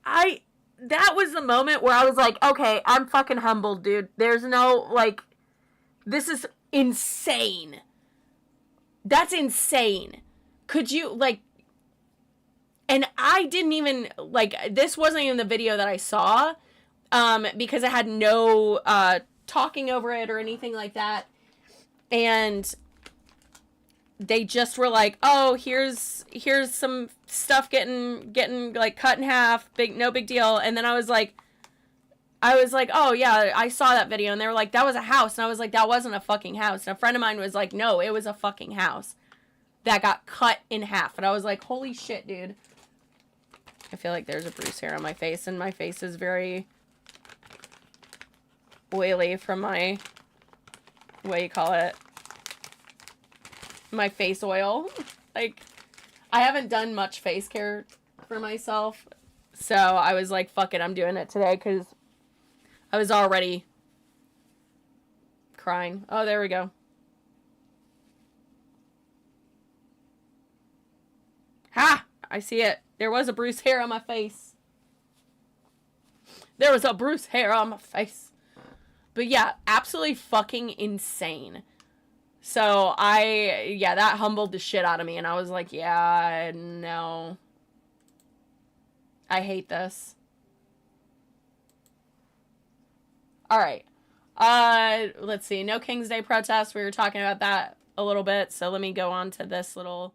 that was the moment where I was like, okay, I'm fucking humbled, dude. There's no, like, this is insane. That's insane. Could you, like, and I didn't even, like, this wasn't even the video that I saw, because it had no, talking over it or anything like that. And they just were like, oh, here's some stuff getting like cut in half, no big deal. And then I was like, oh yeah, I saw that video. And they were like, that was a house. And I was like, that wasn't a fucking house. And a friend of mine was like, no, it was a fucking house that got cut in half. And I was like, holy shit, dude. I feel like there's a bruise hair on my face, and my face is very oily from my, what do you call it? My face oil. Like, I haven't done much face care for myself, so I was like, fuck it, I'm doing it today, because I was already crying. Oh, there we go. Ha! I see it. There was a bruised hair on my face. There was a bruised hair on my face. But yeah, absolutely fucking insane. So that humbled the shit out of me. And I was like, yeah, no. I hate this. Alright. Let's see. No King's Day protest. We were talking about that a little bit. So let me go on to this little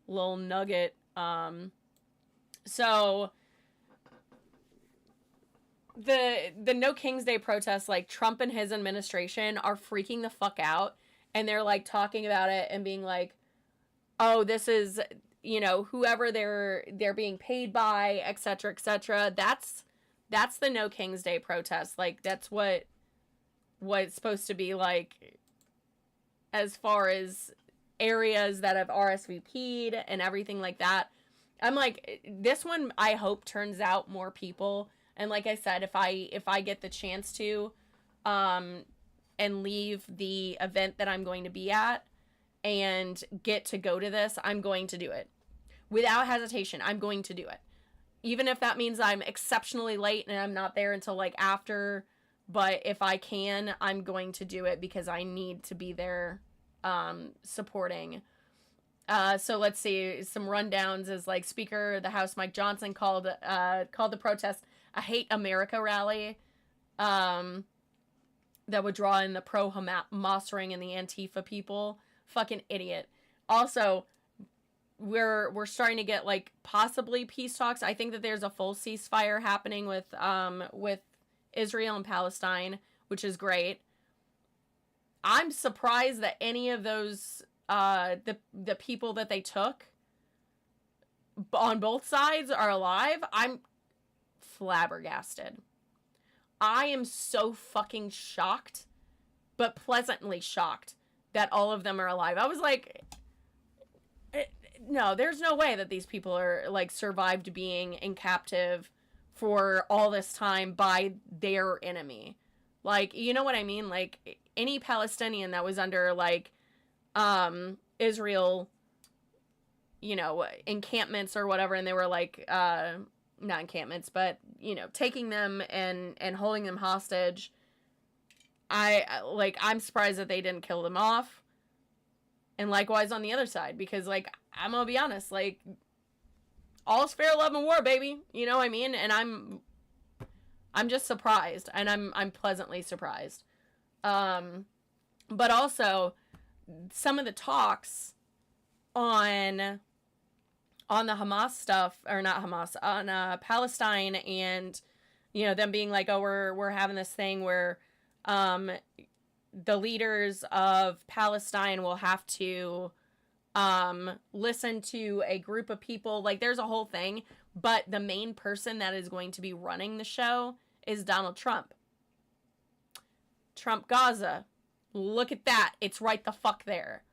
nugget. So the No King's Day protests, like, Trump and his administration are freaking the fuck out, and they're like talking about it and being like, oh, this is, you know, whoever they're being paid by, etc., etc. That's the No King's Day protest. Like, that's what it's supposed to be like, as far as areas that have RSVP'd and everything like that. I'm like, this one, I hope turns out more people. And like I said, if I get the chance to, and leave the event that I'm going to be at and get to go to this, I'm going to do it. Without hesitation, I'm going to do it. Even if that means I'm exceptionally late and I'm not there until like after, but if I can, I'm going to do it because I need to be there, supporting. So let's see, some rundowns is like Speaker of the House Mike Johnson called the protest a Hate America rally, that would draw in the pro-Hamas ring and the Antifa people. Fucking idiot. Also, we're starting to get like possibly peace talks. I think that there's a full ceasefire happening with Israel and Palestine, which is great. I'm surprised that any of those the people that they took on both sides are alive. I'm flabbergasted. I am so fucking shocked, but pleasantly shocked that all of them are alive. I was like, no, there's no way that these people are like survived being in captive for all this time by their enemy. Like, you know what I mean? Like, any Palestinian that was under like Israel, you know, encampments or whatever, and they were like not encampments, but, you know, taking them and holding them hostage, I'm surprised that they didn't kill them off. And likewise on the other side, because, like, I'm gonna be honest, like, all's fair, love, and war, baby. You know what I mean? And I'm just surprised, and I'm pleasantly surprised. But also, some of the talks on the Hamas stuff, or not Hamas, on Palestine, and, you know, them being like, oh, we're having this thing where the leaders of Palestine will have to listen to a group of people. Like, there's a whole thing, but the main person that is going to be running the show is Donald Trump. Trump Gaza. Look at that. It's right the fuck there.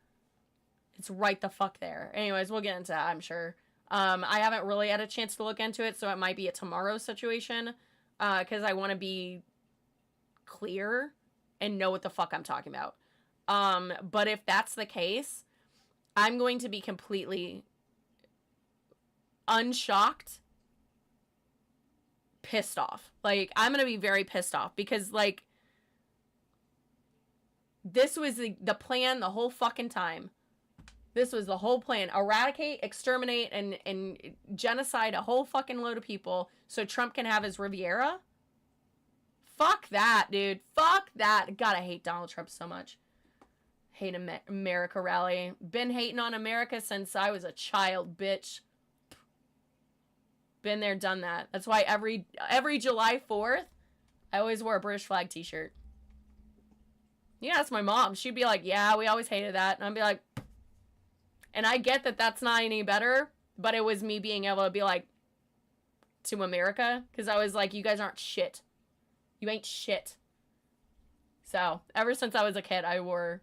It's right the fuck there. Anyways, we'll get into that, I'm sure. I haven't really had a chance to look into it, so it might be a tomorrow situation, because I want to be clear and know what the fuck I'm talking about. But if that's the case, I'm going to be completely unshocked, pissed off. Like, I'm going to be very pissed off, because, like, this was the plan the whole fucking time. This was the whole plan. Eradicate, exterminate, and genocide a whole fucking load of people so Trump can have his Riviera? Fuck that, dude. Fuck that. God, I hate Donald Trump so much. Hate America rally. Been hating on America since I was a child, bitch. Been there, done that. That's why every July 4th, I always wore a British flag t-shirt. Yeah, that's my mom. She'd be like, yeah, we always hated that. And I'd be like, and I get that that's not any better, but it was me being able to be like, to America, because I was like, you guys aren't shit. You ain't shit. So, ever since I was a kid, I wore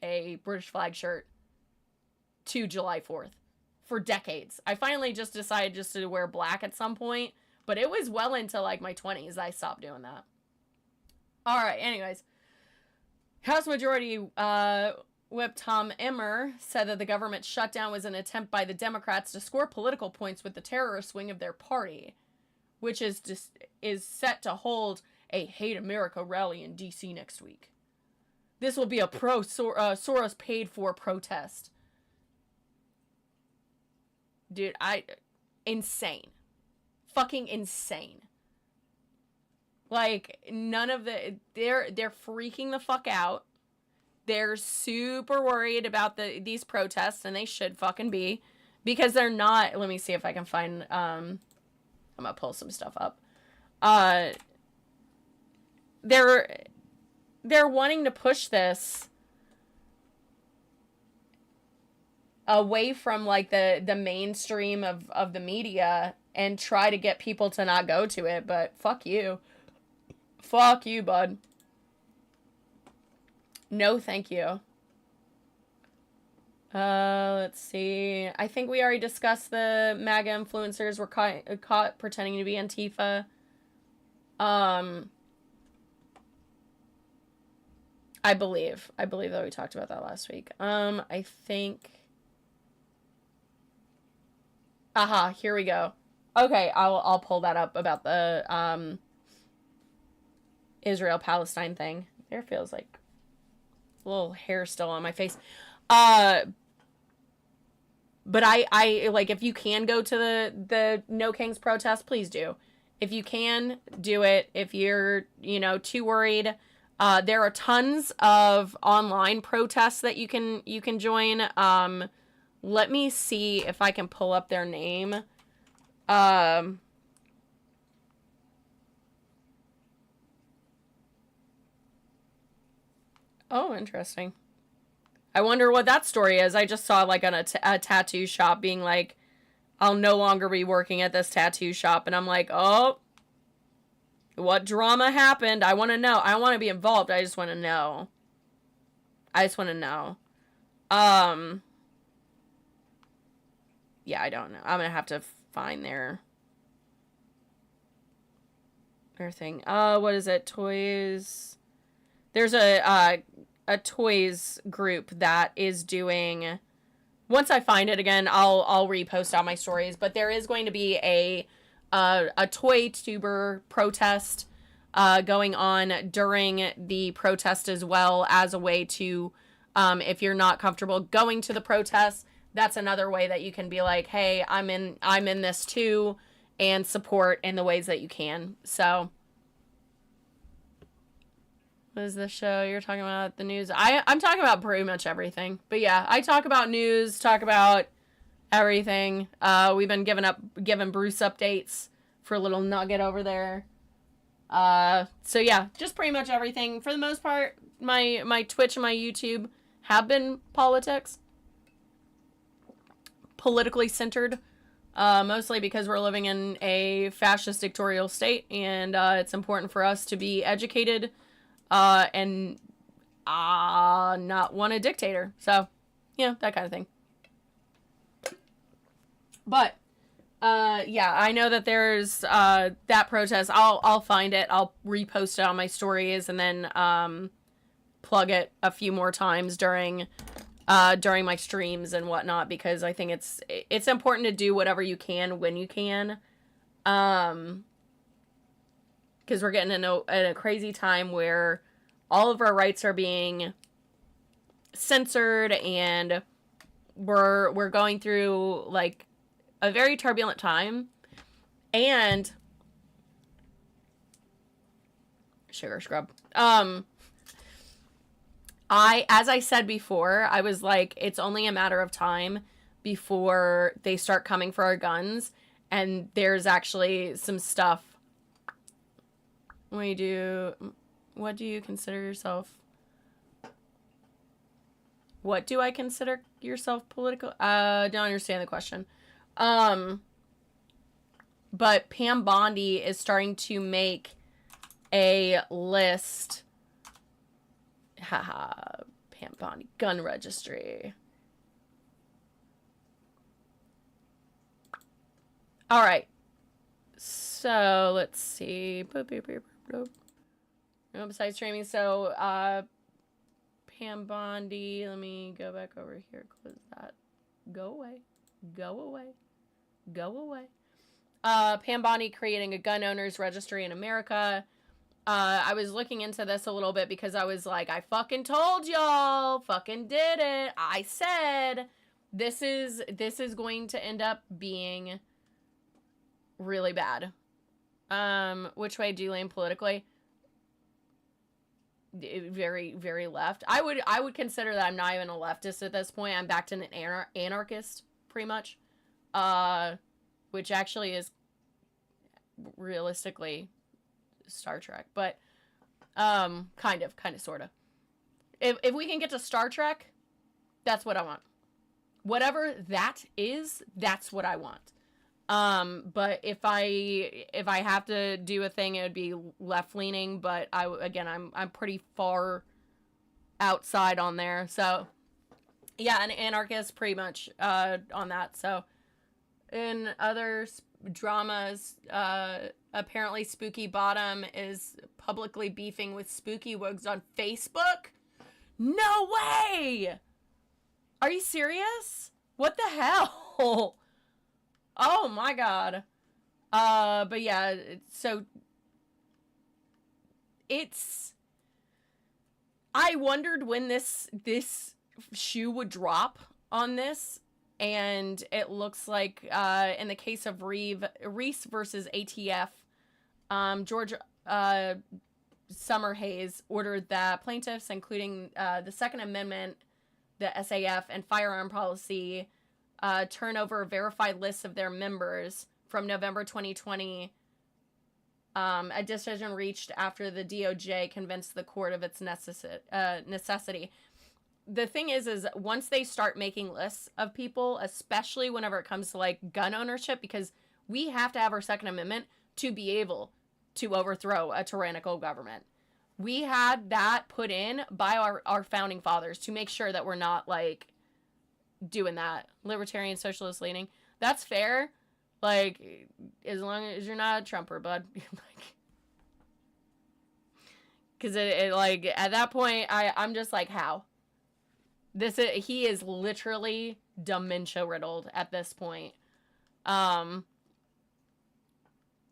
a British flag shirt to July 4th for decades. I finally just decided just to wear black at some point, but it was well into, like, my 20s I stopped doing that. Alright, anyways. House Majority Whip Tom Emmer said that the government shutdown was an attempt by the Democrats to score political points with the terrorist wing of their party, which is set to hold a Hate America rally in D.C. next week. This will be a Soros paid for protest. Dude, insane. Fucking insane. Like, none of they're freaking the fuck out. They're super worried about these protests, and they should fucking be, because they're not. Let me see if I can find, I'm gonna pull some stuff up. They're wanting to push this away from, like, the mainstream of the media and try to get people to not go to it, but fuck you. Fuck you, bud. No, thank you. Let's see. I think we already discussed the MAGA influencers were caught pretending to be Antifa. I believe that we talked about that last week. I think... Aha, here we go. Okay, I'll pull that up about the, Israel-Palestine thing. There feels like a little hair still on my face. But I like, if you can go to the No Kings protest, please do. If you can, do it. If you're, too worried, there are tons of online protests that you can join. Let me see if I can pull up their name. Oh, interesting. I wonder what that story is. I just saw, like, on a tattoo shop being like, I'll no longer be working at this tattoo shop. And I'm like, oh, what drama happened? I want to know. I want to be involved. I just want to know. Yeah, I don't know. I'm going to have to find their thing. What is it? Toys. There's a toys group that is doing, once I find it again, I'll repost on my stories, but there is going to be a toy tuber protest going on during the protest as well, as a way to, if you're not comfortable going to the protest, that's another way that you can be like, hey, I'm in this too, and support in the ways that you can. So what is this show you're talking about? The news? I'm talking about pretty much everything. But yeah, I talk about news, talk about everything. We've been giving Bruce updates for a little nugget over there. So yeah, just pretty much everything. For the most part, my Twitch and my YouTube have been politics. Politically centered. Mostly because we're living in a fascist dictatorial state, and it's important for us to be educated and not want a dictator. So, yeah, that kind of thing. But yeah, I know that there's that protest. I'll find it. I'll repost it on my stories, and then plug it a few more times during my streams and whatnot, because I think it's important to do whatever you can when you can, because we're getting in a crazy time where all of our rights are being censored, and we're going through like a very turbulent time. And sugar scrub. As I said before, I was like, it's only a matter of time before they start coming for our guns. And there's actually some stuff. What do you consider yourself? What do I consider yourself political? Don't understand the question. But Pam Bondi is starting to make a list. Haha, Pam Bondi gun registry. All right. So let's see. Besides streaming, so Pam Bondi. Let me go back over here. Close that. Go away. Go away. Go away. Pam Bondi creating a gun owners registry in America. I was looking into this a little bit because I was like, I fucking told y'all, fucking did it. I said this is going to end up being really bad. Which way do you lean politically? Very, very left. I would consider that I'm not even a leftist at this point. I'm back to an anarchist, pretty much. Which actually is realistically Star Trek, but kind of sort of. If we can get to Star Trek, that's what I want. Whatever that is, that's what I want. But if I have to do a thing, it would be left leaning. But I'm pretty far outside on there. So yeah, an anarchist pretty much on that. So in other dramas, apparently Spooky Bottom is publicly beefing with Spooky Wugs on Facebook. No way! Are you serious? What the hell? Oh my god. But yeah, so I wondered when this shoe would drop on this, and it looks like in the case of Reese versus ATF, George Summerhays ordered that plaintiffs, including the Second Amendment, the SAF, and firearm policy, turn over verified lists of their members from November 2020. A decision reached after the DOJ convinced the court of its necessity. The thing is once they start making lists of people, especially whenever it comes to like gun ownership, because we have to have our Second Amendment to be able to overthrow a tyrannical government. We had that put in by our founding fathers to make sure that we're not like doing that. Libertarian, socialist leaning. That's fair. Like, as long as you're not a Trumper, bud. Because it like, at that point, I'm just like, how? He is literally dementia riddled at this point.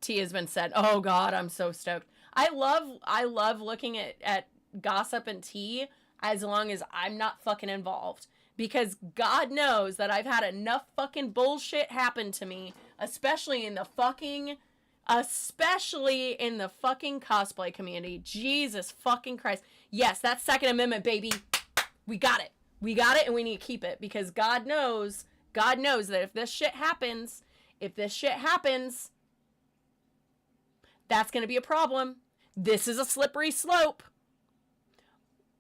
T has been said. Oh God, I'm so stoked. I love looking at gossip and tea as long as I'm not fucking involved. Because God knows that I've had enough fucking bullshit happen to me, especially in the fucking cosplay community. Jesus fucking Christ. Yes, that's Second Amendment, baby. We got it. We got it, and we need to keep it, because God knows that if this shit happens, that's going to be a problem. This is a slippery slope.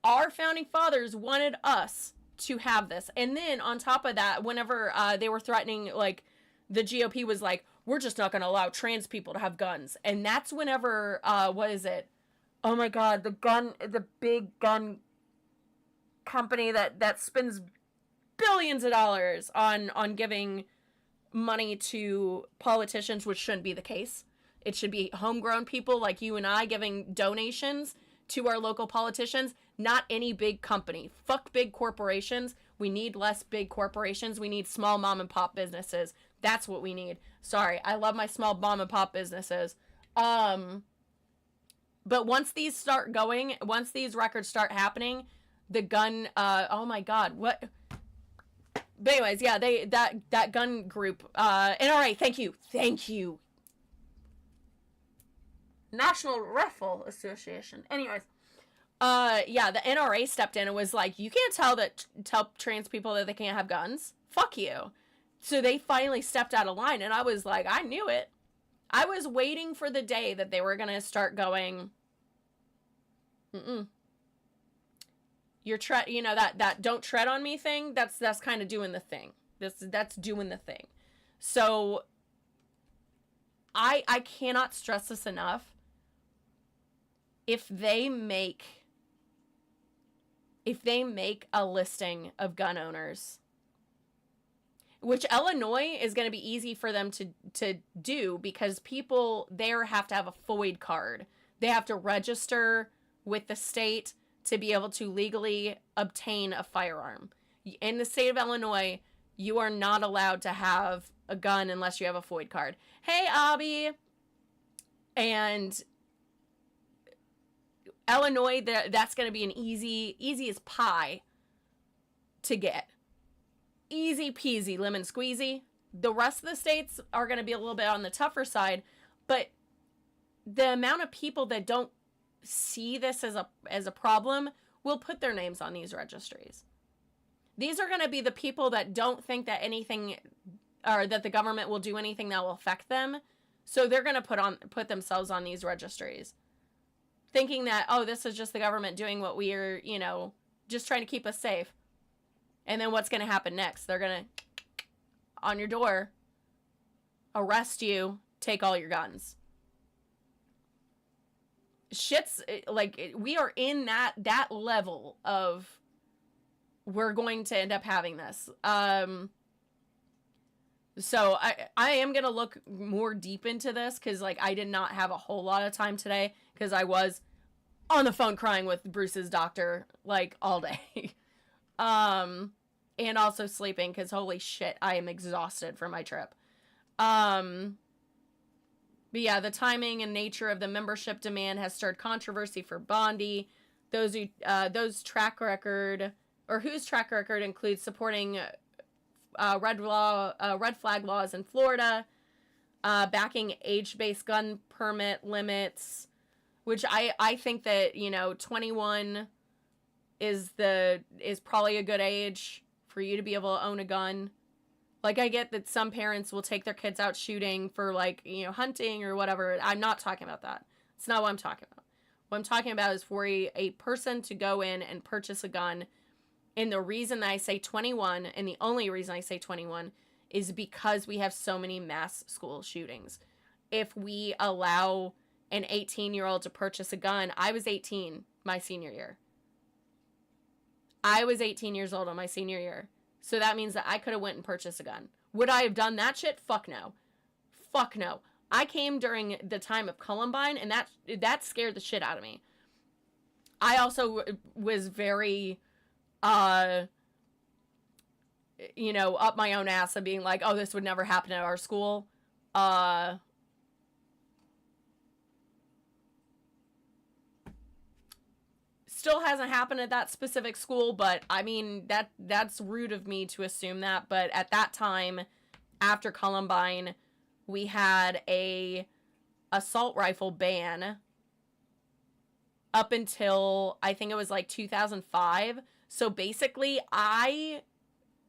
Our founding fathers wanted us to have this. And then on top of that, whenever they were threatening, like, the GOP was like, we're just not going to allow trans people to have guns. And that's whenever, what is it? Oh my God, the big gun company that spends billions of dollars on giving money to politicians, which shouldn't be the case. It should be homegrown people like you and I giving donations to our local politicians, not any big company. Fuck big corporations. We need less big corporations. We need small mom and pop businesses. That's what we need. Sorry, I love my small mom and pop businesses. But once these start going, once these records start happening, the gun, oh my God, what? But anyways, yeah, that gun group, NRA, thank you. National Rifle Association. Anyways, yeah, the NRA stepped in and was like, you can't tell trans people that they can't have guns. Fuck you. So they finally stepped out of line, and I was like, I knew it. I was waiting for the day that they were gonna start going, you're that don't tread on me thing, that's kind of doing the thing. That's doing the thing. So I cannot stress this enough. If they make a listing of gun owners, which Illinois is going to be easy for them to do, because people there have to have a FOID card. They have to register with the state to be able to legally obtain a firearm. In the state of Illinois, you are not allowed to have a gun unless you have a FOID card. Hey, Abby! And Illinois, that's going to be an easy as pie to get. Easy peasy, lemon squeezy. The rest of the states are going to be a little bit on the tougher side, but the amount of people that don't see this as a problem will put their names on these registries. These are going to be the people that don't think that anything, or that the government will do anything that will affect them. So they're going to put themselves on these registries, thinking that, oh, this is just the government doing what we're, just trying to keep us safe. And then what's going to happen next? They're going to, on your door, arrest you, take all your guns. Shit's, like, we are in that level of, we're going to end up having this. So I am going to look more deep into this, because, like, I did not have a whole lot of time today, because I was on the phone crying with Bruce's doctor, like, all day. And also sleeping, because holy shit, I am exhausted from my trip. But yeah, the timing and nature of the membership demand has stirred controversy for Bondi. Whose track record includes supporting red flag laws in Florida, backing age-based gun permit limits, which I think that 21 is probably a good age for you to be able to own a gun. Like, I get that some parents will take their kids out shooting for, like, hunting or whatever. I'm not talking about that. It's not what I'm talking about. What I'm talking about is for a person to go in and purchase a gun. And the reason that I say 21, and the only reason I say 21, is because we have so many mass school shootings. If we allow an 18-year-old to purchase a gun, I was 18 my senior year. I was 18 years old on my senior year. So that means that I could have went and purchased a gun. Would I have done that shit? Fuck no. Fuck no. I came during the time of Columbine, and that scared the shit out of me. I also was very, up my own ass and being like, oh, this would never happen at our school. still hasn't happened at that specific school, but I mean, that's rude of me to assume that. But at that time, after Columbine, we had a assault rifle ban up until I think it was like 2005. So basically, I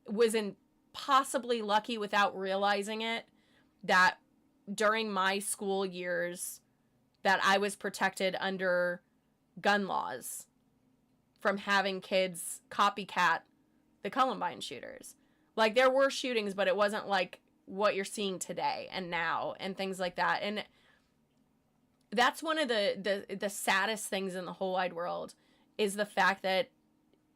was impossibly lucky without realizing it that during my school years that I was protected under gun laws from having kids copycat the Columbine shooters. Like, there were shootings, but it wasn't like what you're seeing today and now and things like that. And that's one of the saddest things in the whole wide world is the fact that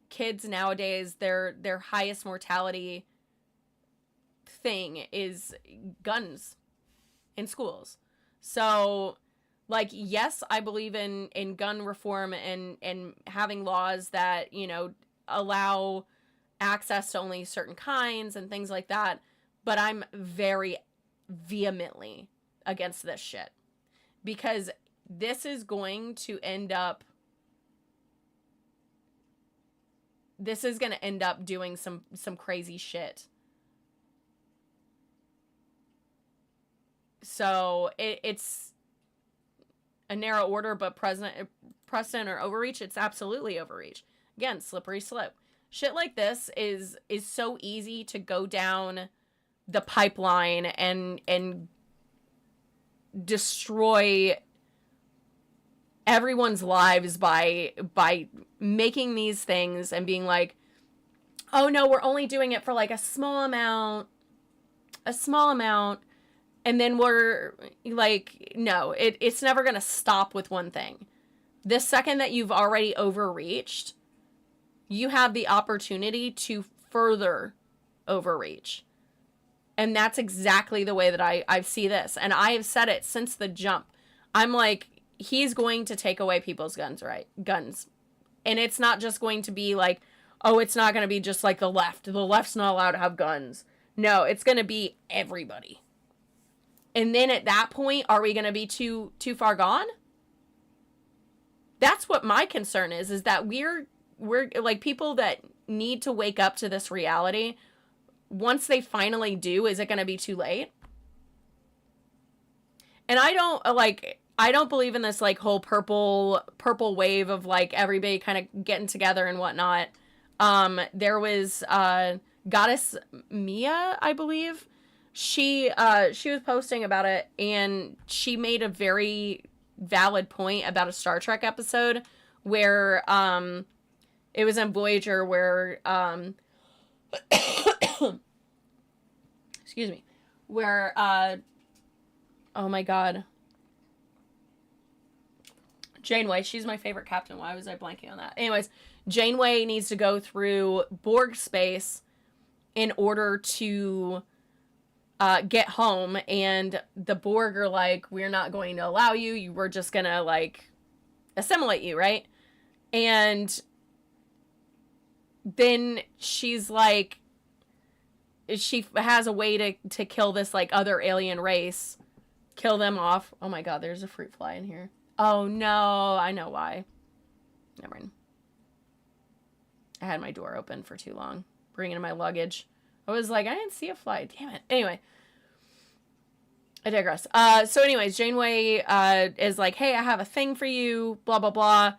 kids nowadays, their highest mortality thing is guns in schools. So, like, yes, I believe in gun reform and having laws that, you know, allow access to only certain kinds and things like that. But I'm very vehemently against this shit. Because this is going to end up doing some crazy shit. So it's a narrow order, but precedent or overreach, it's absolutely overreach. Again, slippery slope. Shit like this is so easy to go down the pipeline and destroy everyone's lives by making these things and being like, oh no, we're only doing it for like a small amount, and then we're like, no, it's never gonna stop with one thing. The second that you've already overreached, you have the opportunity to further overreach. And that's exactly the way that I see this. And I have said it since the jump. I'm like, he's going to take away people's guns, right? Guns. And it's not just going to be like, oh, it's not going to be just like the left. The left's not allowed to have guns. No, it's going to be everybody. And then at that point, are we going to be too far gone? That's what my concern is that we're like people that need to wake up to this reality. Once they finally do, is it going to be too late? And I don't believe in this like whole purple wave of like everybody kind of getting together and whatnot. There was Goddess Mia, I believe. She was posting about it, and she made a very valid point about a Star Trek episode where it was in Voyager where excuse me, where oh my god, Janeway, she's my favorite captain. Why was I blanking on that? Anyways, Janeway needs to go through Borg space in order to get home, and the Borg are like, we're not going to allow you. We're just gonna like assimilate you, right? And then she's like, she has a way to kill this like other alien race, kill them off. Oh my god, there's a fruit fly in here. Oh no, I know why. Never mind. I had my door open for too long, bringing in my luggage. I was like, I didn't see a fly. Damn it. Anyway, I digress. So anyways, Janeway is like, hey, I have a thing for you, blah, blah, blah.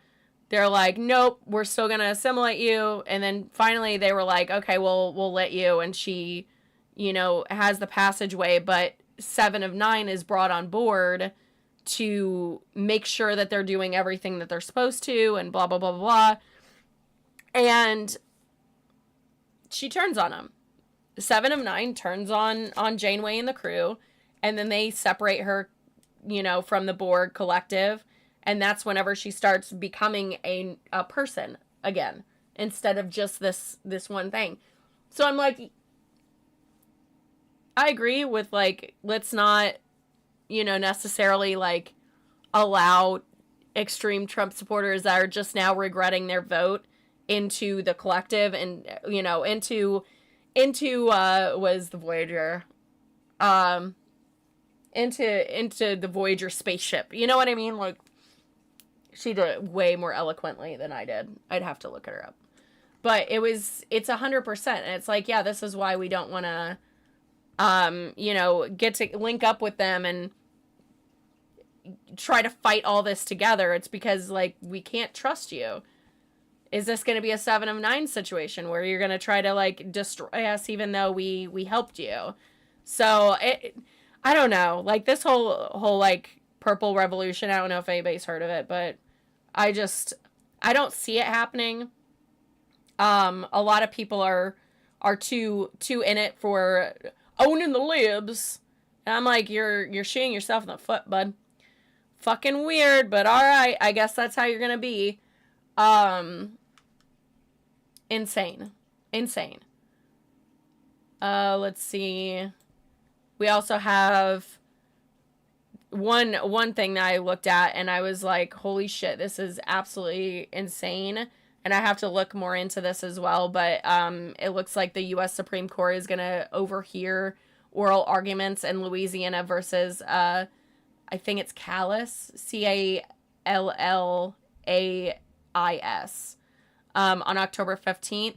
They're like, nope, we're still going to assimilate you. And then finally they were like, okay, we'll let you. And she, you know, has the passageway, but 7 of 9 is brought on board to make sure that they're doing everything that they're supposed to and blah, blah, blah, blah, blah. And she turns on him. 7 of 9 turns on Janeway and the crew, and then they separate her, you know, from the Borg collective, and that's whenever she starts becoming a person again, instead of just this one thing. So I'm like, I agree with, like, let's not, you know, necessarily, like, allow extreme Trump supporters that are just now regretting their vote into the collective and, you know, into was the Voyager, into the Voyager spaceship. You know what I mean? Like, She did it way more eloquently than I did. I'd have to look at her up. But it's 100%. And it's like, yeah, this is why we don't want to, get to link up with them and try to fight all this together. It's because, like, we can't trust you. Is this going to be a 7 of 9 situation where you're going to try to, like, destroy us even though we helped you? So, I don't know. Like, this whole, like, purple revolution, I don't know if anybody's heard of it, but I don't see it happening. A lot of people are too in it for owning the libs. And I'm like, you're shooting yourself in the foot, bud. Fucking weird, but alright. I guess that's how you're going to be. Insane. Let's see. We also have one thing that I looked at and I was like, holy shit, this is absolutely insane. And I have to look more into this as well, but it looks like the U.S. Supreme Court is going to overhear oral arguments in Louisiana versus, I think it's Callis, Callalais, on October 15th.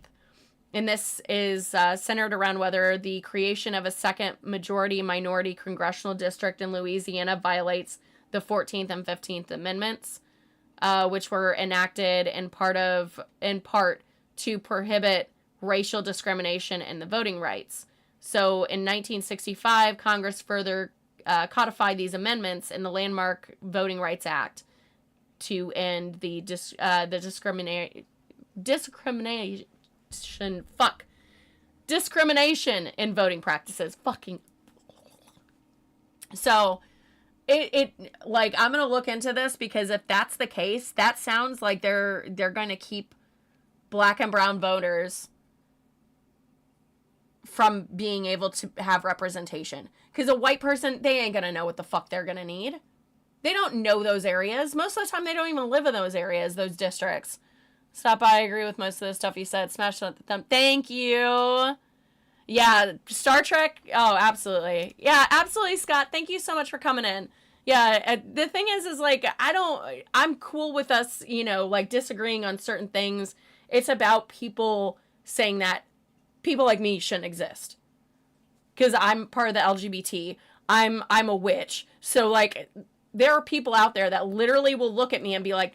And this is centered around whether the creation of a second majority-minority congressional district in Louisiana violates the 14th and 15th Amendments, which were enacted in part to prohibit racial discrimination in the voting rights. So in 1965, Congress further codified these amendments in the landmark Voting Rights Act to end the discrimination in voting practices. Fucking. So it like, I'm gonna look into this, because if that's the case, that sounds like they're gonna keep black and brown voters from being able to have representation. Because a white person, they ain't gonna know what the fuck they're gonna need. They don't know those areas. Most of the time, they don't even live in those areas, those districts. Stop by. I agree with most of the stuff you said. Smash the thumb. Thank you. Yeah, Star Trek. Oh, absolutely. Yeah, absolutely, Scott. Thank you so much for coming in. Yeah, the thing is like, I'm cool with us, like, disagreeing on certain things. It's about people saying that people like me shouldn't exist. Because I'm part of the LGBT. I'm a witch. So, like, there are people out there that literally will look at me and be like,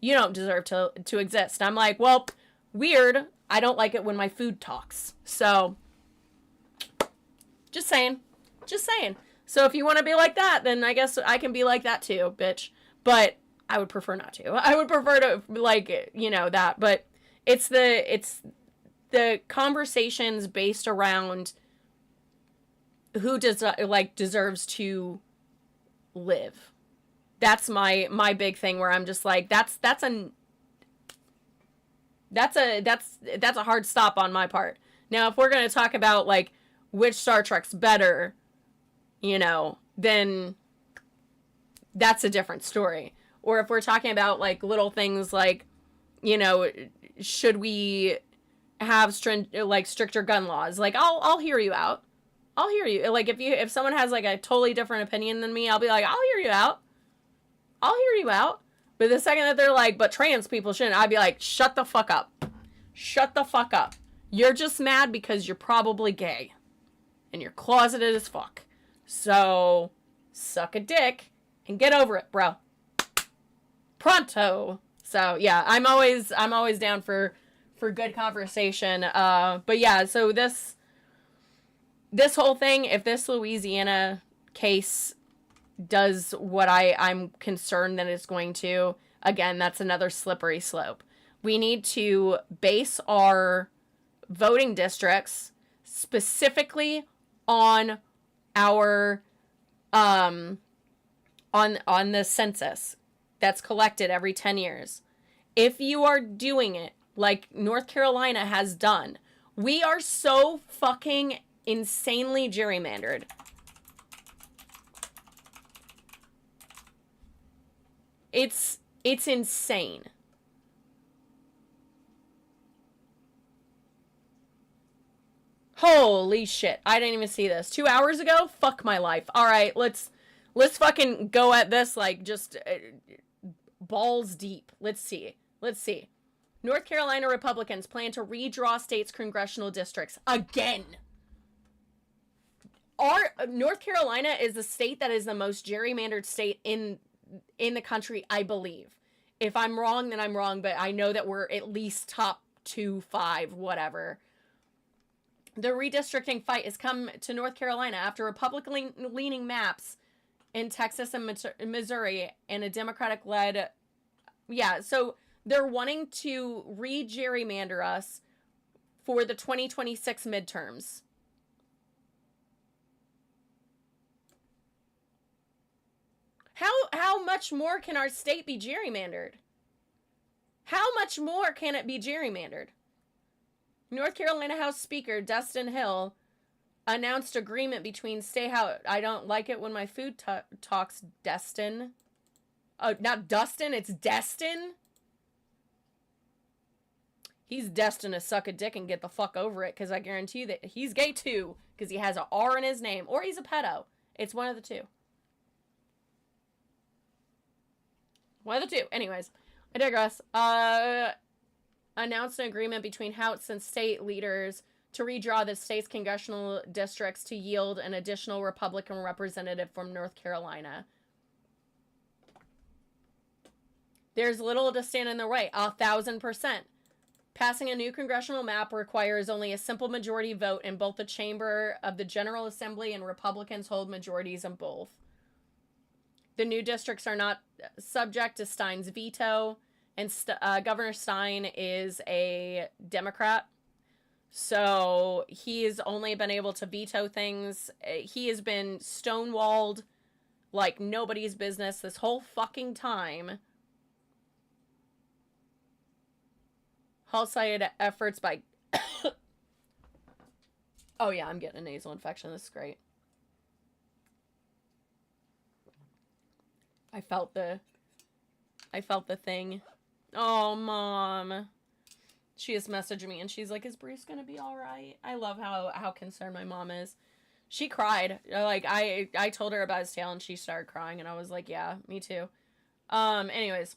you don't deserve to exist. And I'm like, well, weird. I don't like it when my food talks. So, just saying. So if you want to be like that, then I guess I can be like that too, bitch. But I would prefer not to. I would prefer to, like, that. But it's the conversations based around who deserves to live. That's my big thing, where I'm just like, that's a hard stop on my part. Now, if we're going to talk about, like, which Star Trek's better, then that's a different story. Or if we're talking about, like, little things like, should we have stricter gun laws? Like, I'll hear you out. I'll hear you. Like, if someone has, like, a totally different opinion than me, I'll be like, I'll hear you out. But the second that they're like, but trans people shouldn't, I'd be like, shut the fuck up. You're just mad because you're probably gay. And you're closeted as fuck. So, suck a dick and get over it, bro. Pronto. So, yeah, I'm always down for good conversation. But yeah, so this whole thing, if this Louisiana case does what I'm concerned that it's going to, again, that's another slippery slope. We need to base our voting districts specifically on our on the census that's collected every 10 years. If you are doing it like North Carolina has done, we are so fucking insanely gerrymandered. It's insane. Holy shit. I didn't even see this. 2 hours ago? Fuck my life. All right, let's fucking go at this, like, just balls deep. Let's see. North Carolina Republicans plan to redraw states' congressional districts again. North Carolina is the state that is the most gerrymandered state in the country, I believe. If I'm wrong, then I'm wrong, but I know that we're at least top 2, 5, whatever. The redistricting fight has come to North Carolina after Republican-leaning maps in Texas and Missouri and a Democratic-led... Yeah, so they're wanting to re-gerrymander us for the 2026 midterms. How much more can our state be gerrymandered? How much more can it be gerrymandered? North Carolina House Speaker Destin Hill announced agreement between State House... I don't like it when my food talks Destin. Oh, not Dustin, it's Destin. He's destined to suck a dick and get the fuck over it, because I guarantee you that he's gay too, because he has an R in his name, or he's a pedo. It's one of the two. One of the two. Anyways, I digress. Announced an agreement between House and state leaders to redraw the state's congressional districts to yield an additional Republican representative from North Carolina. There's little to stand in their way. 1,000%. Passing a new congressional map requires only a simple majority vote in both the chamber of the General Assembly, and Republicans hold majorities in both. The new districts are not subject to Stein's veto, and Governor Stein is a Democrat. So he's only been able to veto things. He has been stonewalled like nobody's business this whole fucking time. Hall cited efforts by... Oh yeah, I'm getting a nasal infection. This is great. I felt the thing. Oh, Mom. She just messaged me and she's like, is Bruce gonna be alright? I love how concerned my mom is. She cried. Like, I told her about his tail and she started crying and I was like, yeah, me too. Anyways.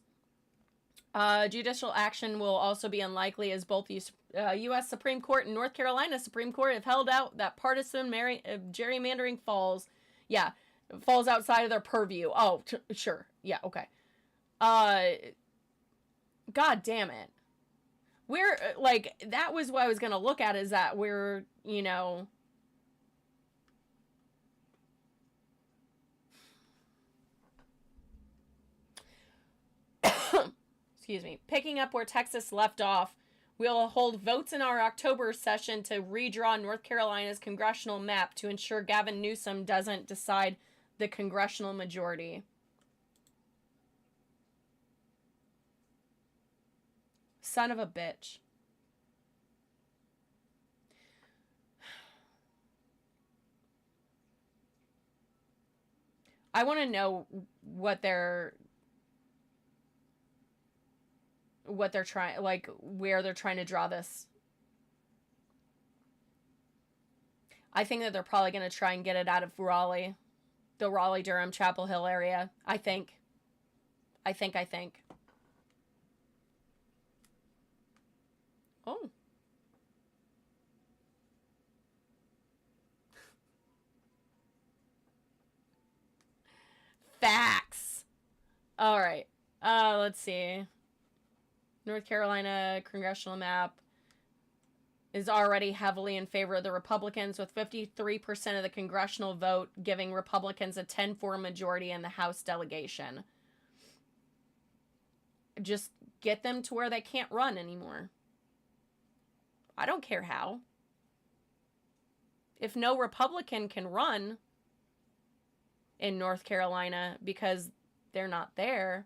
Judicial action will also be unlikely as both the U.S. Supreme Court and North Carolina Supreme Court have held out that partisan gerrymandering falls outside of their purview. Oh, sure. Yeah, okay. God damn it. We're, like, that was what I was going to look at, is that we're, you know... Excuse me. Picking up where Texas left off, we'll hold votes in our October session to redraw North Carolina's congressional map to ensure Gavin Newsom doesn't decide the congressional majority. Son of a bitch. I want to know what they're trying, like, where they're trying to draw this. I think that they're probably going to try and get it out of Raleigh. The Raleigh, Durham, Chapel Hill area. I think. Oh. Facts. All right. Let's see. North Carolina congressional map is already heavily in favor of the Republicans, with 53% of the congressional vote giving Republicans a 10-4 majority in the House delegation. Just get them to where they can't run anymore. I don't care how. If no Republican can run in North Carolina because they're not there,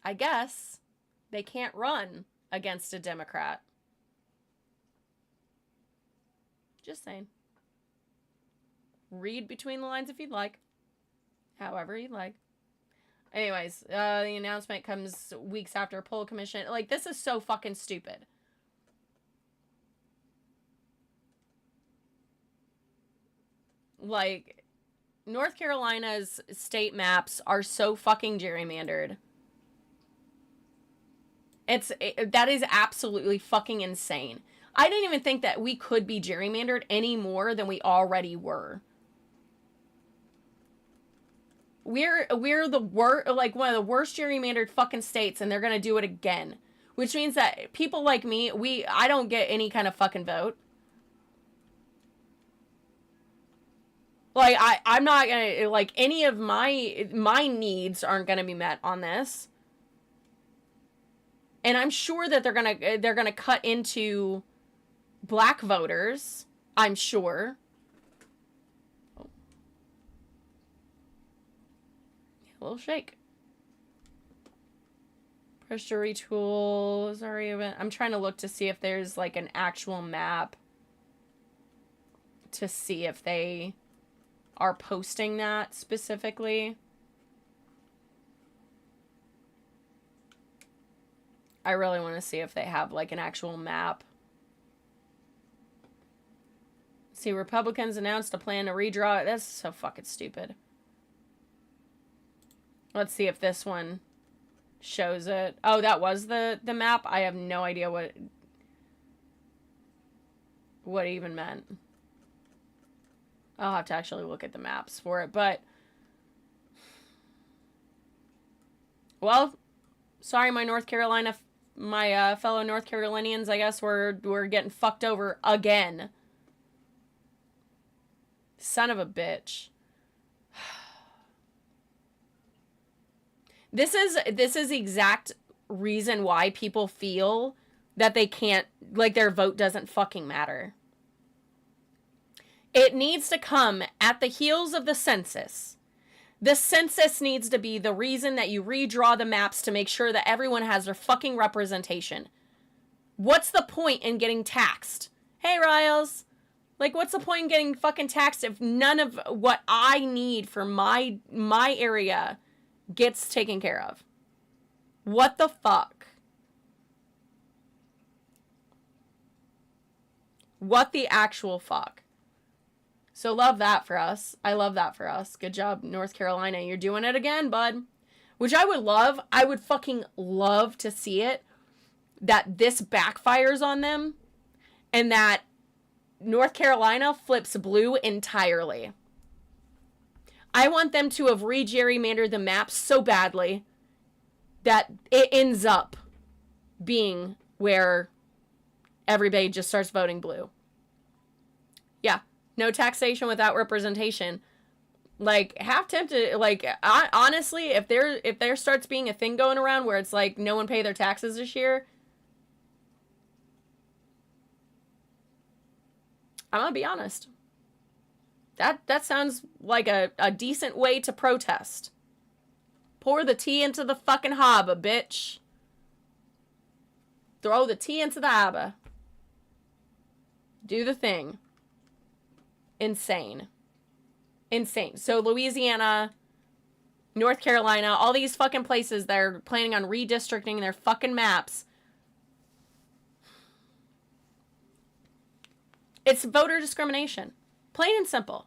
I guess they can't run against a Democrat. Just saying. Read between the lines if you'd like. However you'd like. Anyways, the announcement comes weeks after a poll commission. Like, this is so fucking stupid. Like, North Carolina's state maps are so fucking gerrymandered. That is absolutely fucking insane. I didn't even think that we could be gerrymandered any more than we already were. We're the worst, like one of the worst gerrymandered fucking states, and they're gonna do it again. Which means that people like me, I don't get any kind of fucking vote. Like, I'm not gonna, like, any of my needs aren't gonna be met on this. And I'm sure that they're gonna cut into black voters. I'm sure. Oh. A little shake. Press to retool. Sorry, I'm trying to look to see if there's like an actual map. To see if they are posting that specifically. I really want to see if they have like an actual map. See, Republicans announced a plan to redraw it. That's so fucking stupid. Let's see if this one shows it. Oh, that was the map? I have no idea what it even meant. I'll have to actually look at the maps for it, but... Well, sorry, my fellow North Carolinians, I guess we're getting fucked over again. Son of a bitch. This is the exact reason why people feel that they can't, like, their vote doesn't fucking matter. It needs to come at the heels of the census. The census needs to be the reason that you redraw the maps to make sure that everyone has their fucking representation. What's the point in getting taxed? Hey, Riles. Like, what's the point in getting fucking taxed if none of what I need for my area gets taken care of? What the fuck? What the actual fuck? So love that for us. I love that for us. Good job, North Carolina. You're doing it again, bud. Which I would love. I would fucking love to see it. That this backfires on them. And that North Carolina flips blue entirely. I want them to have re-gerrymandered the map so badly that it ends up being where everybody just starts voting blue. Yeah. No taxation without representation. Like, half tempted, like, honestly, if there starts being a thing going around where it's like no one pay their taxes this year, I'm gonna be honest. That sounds like a decent way to protest. Pour the tea into the fucking harbor, bitch. Throw the tea into the harbor. Do the thing. Insane. Insane. So Louisiana, North Carolina, all these fucking places that are planning on redistricting their fucking maps. It's voter discrimination. Plain and simple.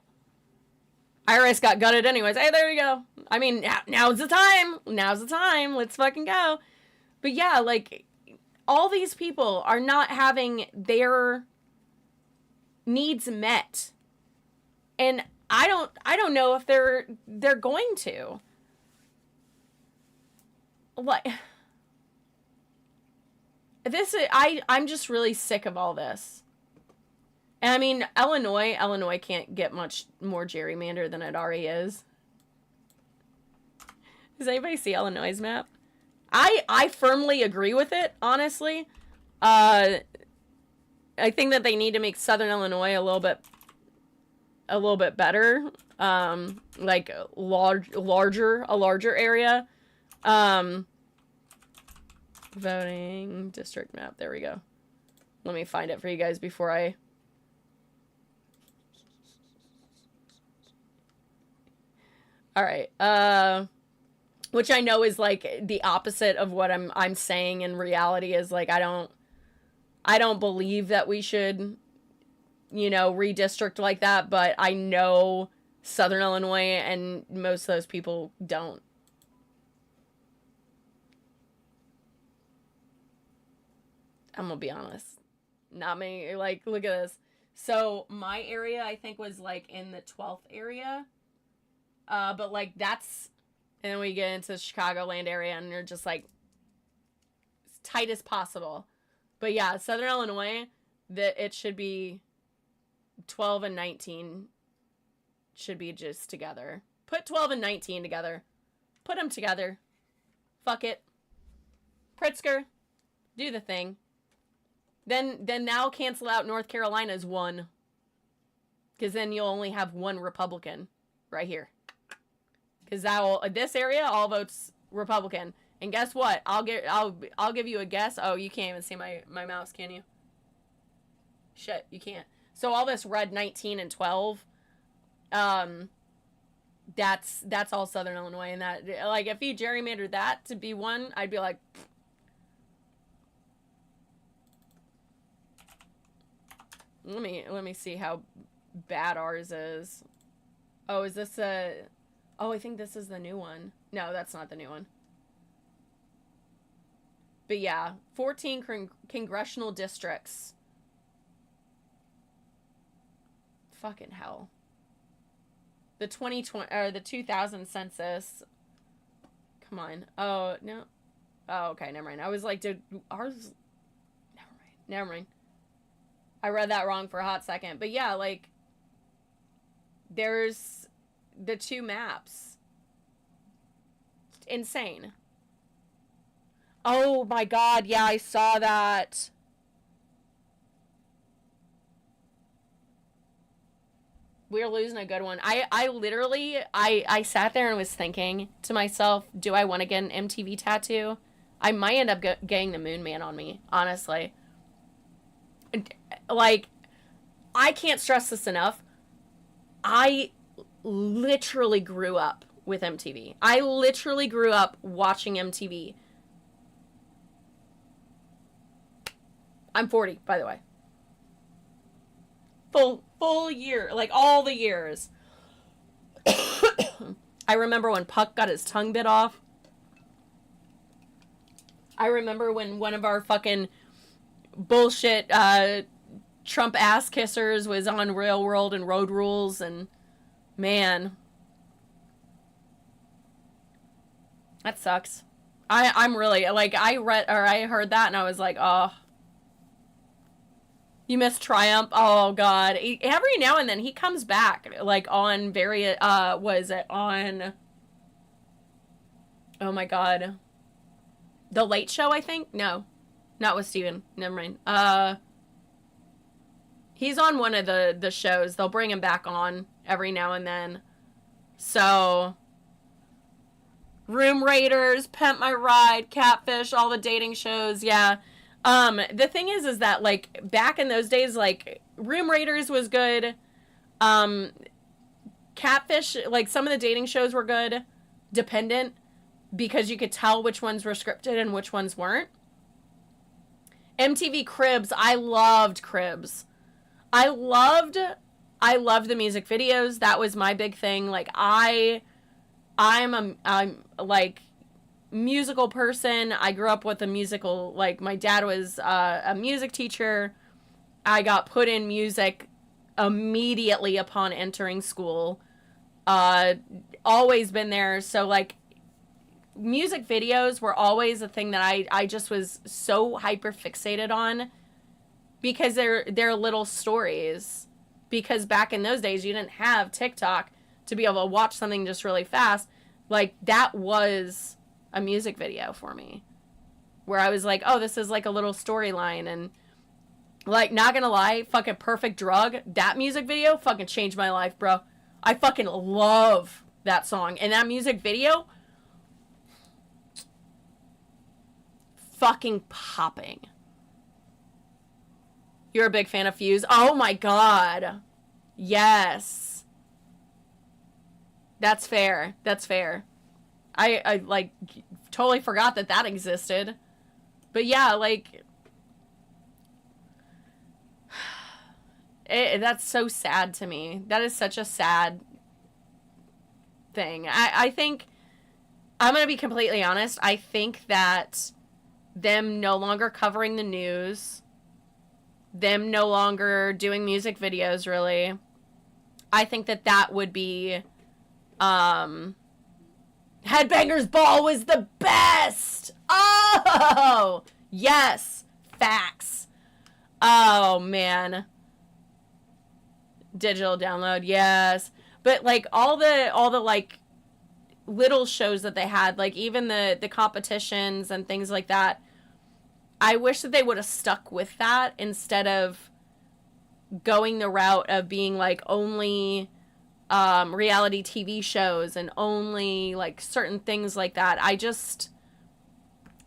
IRS got gutted anyways. Hey, there you go. I mean, now's the time. Now's the time. Let's fucking go. But yeah, like, all these people are not having their needs met. And I don't know if they're going to. Like, I'm just really sick of all this. And I mean, Illinois can't get much more gerrymandered than it already is. Does anybody see Illinois' map? I firmly agree with it, honestly. I think that they need to make Southern Illinois a little bit better, like a larger area. Voting district map. There we go. Let me find it for you guys before I. All right. Which I know is like the opposite of what I'm saying in reality is like I don't believe that we should, redistrict like that, but I know Southern Illinois, and most of those people don't. I'm gonna be honest. Not many. Like, look at this. So my area, I think, was like in the 12th area. But like that's, and then we get into the Chicagoland area, and you're just like as tight as possible. But yeah, Southern Illinois, it should be 12 and 19 should be just together. Put 12 and 19 together. Put them together. Fuck it. Pritzker, do the thing. Then now cancel out North Carolina's one. Because then you'll only have one Republican right here. Because this area all votes Republican. And guess what? I'll give you a guess. Oh, you can't even see my mouse, can you? Shit, you can't. So all this red 19 and 12, that's all Southern Illinois. And that, like, if you gerrymandered that to be one, I'd be like, pfft. Let me see how bad ours is. Oh, is this a... Oh, I think this is the new one. No, that's not the new one. But yeah, 14 congressional districts. Fucking hell. The 2020 or the 2000 census. Come on. Oh, no. Oh, okay, never mind. I was like, dude, ours... Never mind. I read that wrong for a hot second. But yeah, like, there's the two maps. Insane. Oh my god, yeah, I saw that. We're losing a good one. I literally, I sat there and was thinking to myself, do I want to get an MTV tattoo? I might end up getting the Moon Man on me, honestly. Like, I can't stress this enough. I literally grew up with MTV. I literally grew up watching MTV. I'm 40, by the way. Full year, like all the years. I remember when Puck got his tongue bit off. I remember when one of our fucking bullshit Trump ass kissers was on Real World and Road Rules, and man, that sucks. I'm really, like, I heard that and I was like, oh, you missed Triumph. Oh god, every now and then he comes back, like on various was it on, oh my god, The Late Show, I think? No, not with Steven. Never mind. He's on one of the shows. They'll bring him back on every now and then. So, Room Raiders, Pimp My Ride, Catfish, all the dating shows, yeah. The thing is that, like, back in those days, like, Room Raiders was good. Catfish, like, some of the dating shows were good. Dependent. Because you could tell which ones were scripted and which ones weren't. MTV Cribs, I loved Cribs. I loved the music videos. That was my big thing. Like, I'm like musical person. I grew up with a musical, like, my dad was a music teacher. I got put in music immediately upon entering school. Always been there. So, like, music videos were always a thing that I just was so hyper fixated on, because they're little stories. Because back in those days, you didn't have TikTok to be able to watch something just really fast. Like, that was a music video for me, where I was like, oh, this is like a little storyline. And, like, not gonna lie, fucking Perfect Drug, that music video fucking changed my life, bro. I fucking love that song. And that music video, fucking popping. You're a big fan of Fuse? Oh my god. Yes. That's fair. That's fair. I like, totally forgot that existed. But yeah, like, that's so sad to me. That is such a sad thing. I think, I'm going to be completely honest, I think that them no longer covering the news, them no longer doing music videos, really, I think that would be, Headbangers Ball was the best! Oh! Yes! Facts. Oh, man. Digital download, yes. But, like, all the like, little shows that they had, like, even the competitions and things like that, I wish that they would have stuck with that instead of going the route of being, like, only reality TV shows and only, like, certain things like that.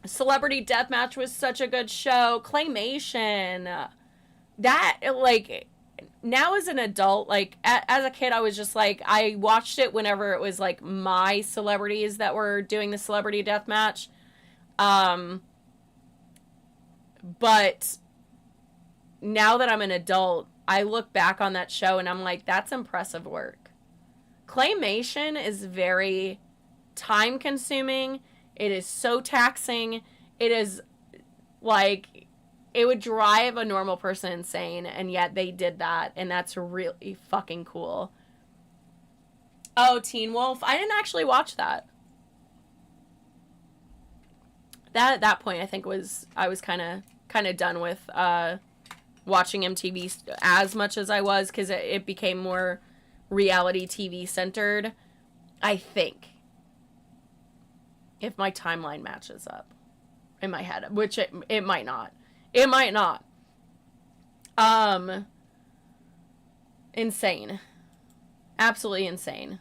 Celebrity Deathmatch was such a good show. Claymation. That, like, now as an adult, like, as a kid, I was just, like, I watched it whenever it was, like, my celebrities that were doing the Celebrity Deathmatch. But now that I'm an adult, I look back on that show and I'm like, that's impressive work. Claymation is very time consuming. It is so taxing. It is like, it would drive a normal person insane, and yet they did that, and that's really fucking cool. Oh, Teen Wolf. I didn't actually watch that. That at that point, I think I was kind of done with watching MTV as much as I was, because it became more reality TV centered, I think, if my timeline matches up in my head, which it might not. It might not. Insane. Absolutely insane.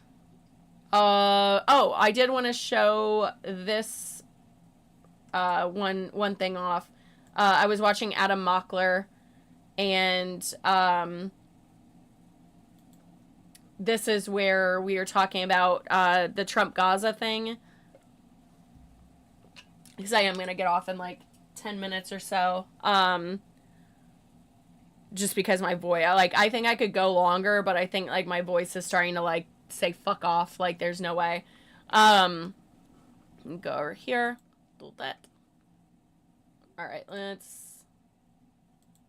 Oh, I did want to show this one thing off. I was watching Adam Mockler, and this is where we were talking about the Trump Gaza thing, because I am going to get off in like 10 minutes or so. Just because my voice, I think I could go longer, but I think, like, my voice is starting to, like, say fuck off. Like, there's no way. Go over here. Do that. Alright, let's...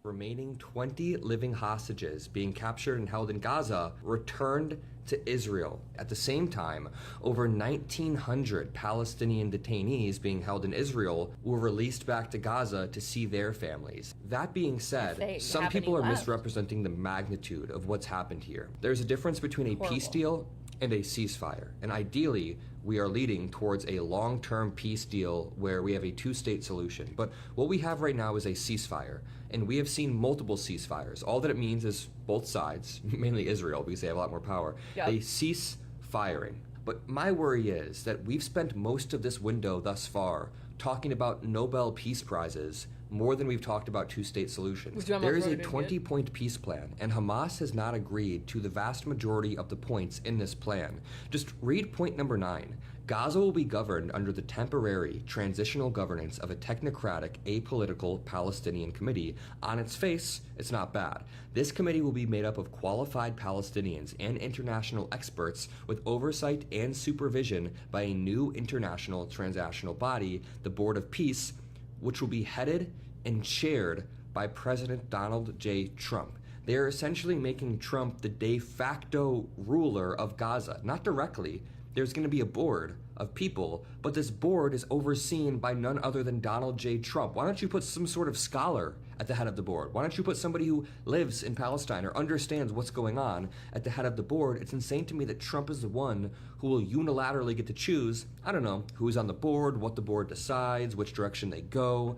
Remaining 20 living hostages being captured and held in Gaza returned to Israel. At the same time, over 1,900 Palestinian detainees being held in Israel were released back to Gaza to see their families. That being said, some people are misrepresenting the magnitude of what's happened here. There's a difference between a peace deal and a ceasefire, and ideally, we are leading towards a long-term peace deal where we have a two-state solution. But what we have right now is a ceasefire, and we have seen multiple ceasefires. All that it means is both sides, mainly Israel because they have a lot more power, they cease firing. But my worry is that we've spent most of this window thus far talking about Nobel Peace Prizes more than we've talked about two-state solutions. There is a 20-point peace plan, and Hamas has not agreed to the vast majority of the points in this plan. Just read point number 9. Gaza will be governed under the temporary transitional governance of a technocratic, apolitical Palestinian committee. On its face, it's not bad. This committee will be made up of qualified Palestinians and international experts with oversight and supervision by a new international transnational body, the Board of Peace, which will be headed and chaired by President Donald J. Trump. They are essentially making Trump the de facto ruler of Gaza. Not directly. There's going to be a board of people, but this board is overseen by none other than Donald J. Trump. Why don't you put some sort of scholar at the head of the board? Why don't you put somebody who lives in Palestine or understands what's going on at the head of the board? It's insane to me that Trump is the one who will unilaterally get to choose, I don't know, who's on the board, what the board decides, which direction they go,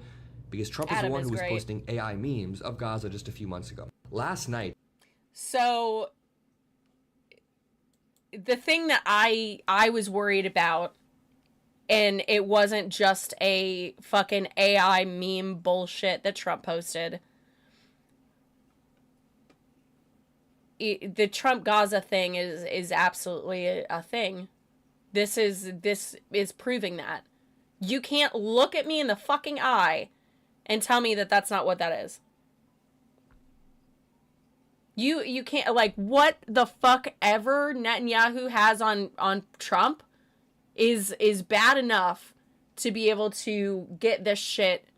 because Trump is the one who was posting AI memes of Gaza just a few months ago. Last night. So the thing that I was worried about, and it wasn't just a fucking AI meme bullshit that Trump posted. The Trump Gaza thing is absolutely a thing. This is proving that. You can't look at me in the fucking eye and tell me that that's not what that is. You can't, like, what the fuck ever Netanyahu has on Trump is bad enough to be able to get this shit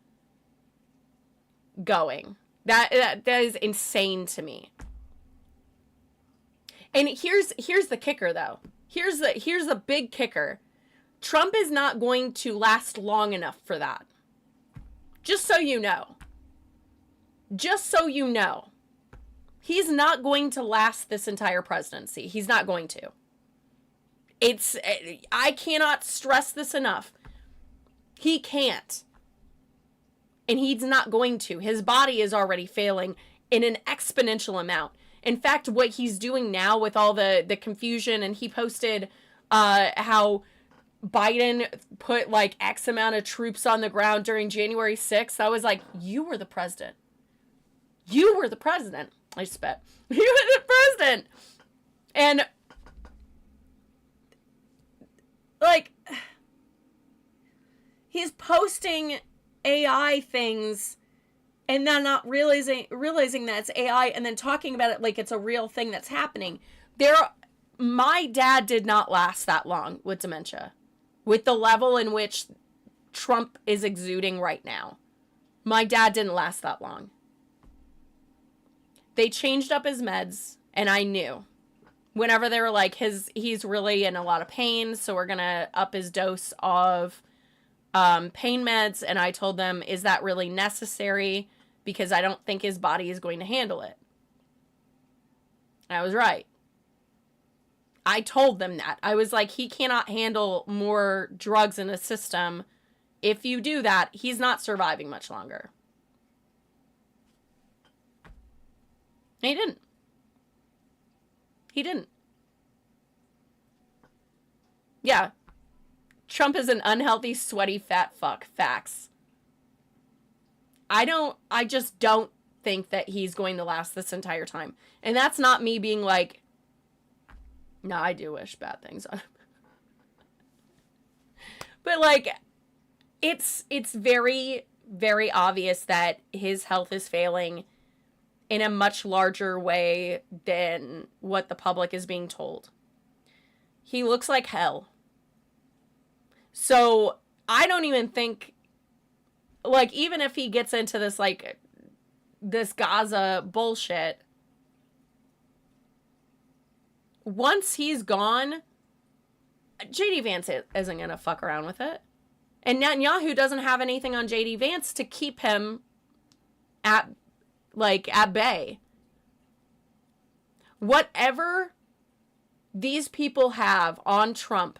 going. That is insane to me. And here's the kicker, though. Here's the big kicker. Trump is not going to last long enough for that. Just so you know. Just so you know. He's not going to last this entire presidency. He's not going to. I cannot stress this enough. He can't. And he's not going to. His body is already failing in an exponential amount. In fact, what he's doing now with all the confusion, and he posted how Biden put like X amount of troops on the ground during January 6th. I was like, you were the president. You were the president. I spit. You were the president. And like, he's posting AI things and then not realizing that it's AI, and then talking about it like it's a real thing that's happening. My dad did not last that long with dementia, with the level in which Trump is exuding right now. My dad didn't last that long. They changed up his meds, and I knew. Whenever they were like, he's really in a lot of pain, so we're gonna up his dose of pain meds, and I told them, is that really necessary? Because I don't think his body is going to handle it. I was right. I told them that. I was like, he cannot handle more drugs in the system. If you do that, he's not surviving much longer. He didn't. He didn't. Yeah. Trump is an unhealthy, sweaty, fat fuck. Facts. I just don't think that he's going to last this entire time. And that's not me being like, no, I do wish bad things on him. But like, it's very, very obvious that his health is failing in a much larger way than what the public is being told. He looks like hell. So I don't even think, like, even if he gets into this, like, this Gaza bullshit, once he's gone, JD Vance isn't going to fuck around with it. And Netanyahu doesn't have anything on JD Vance to keep him at bay. Whatever these people have on Trump,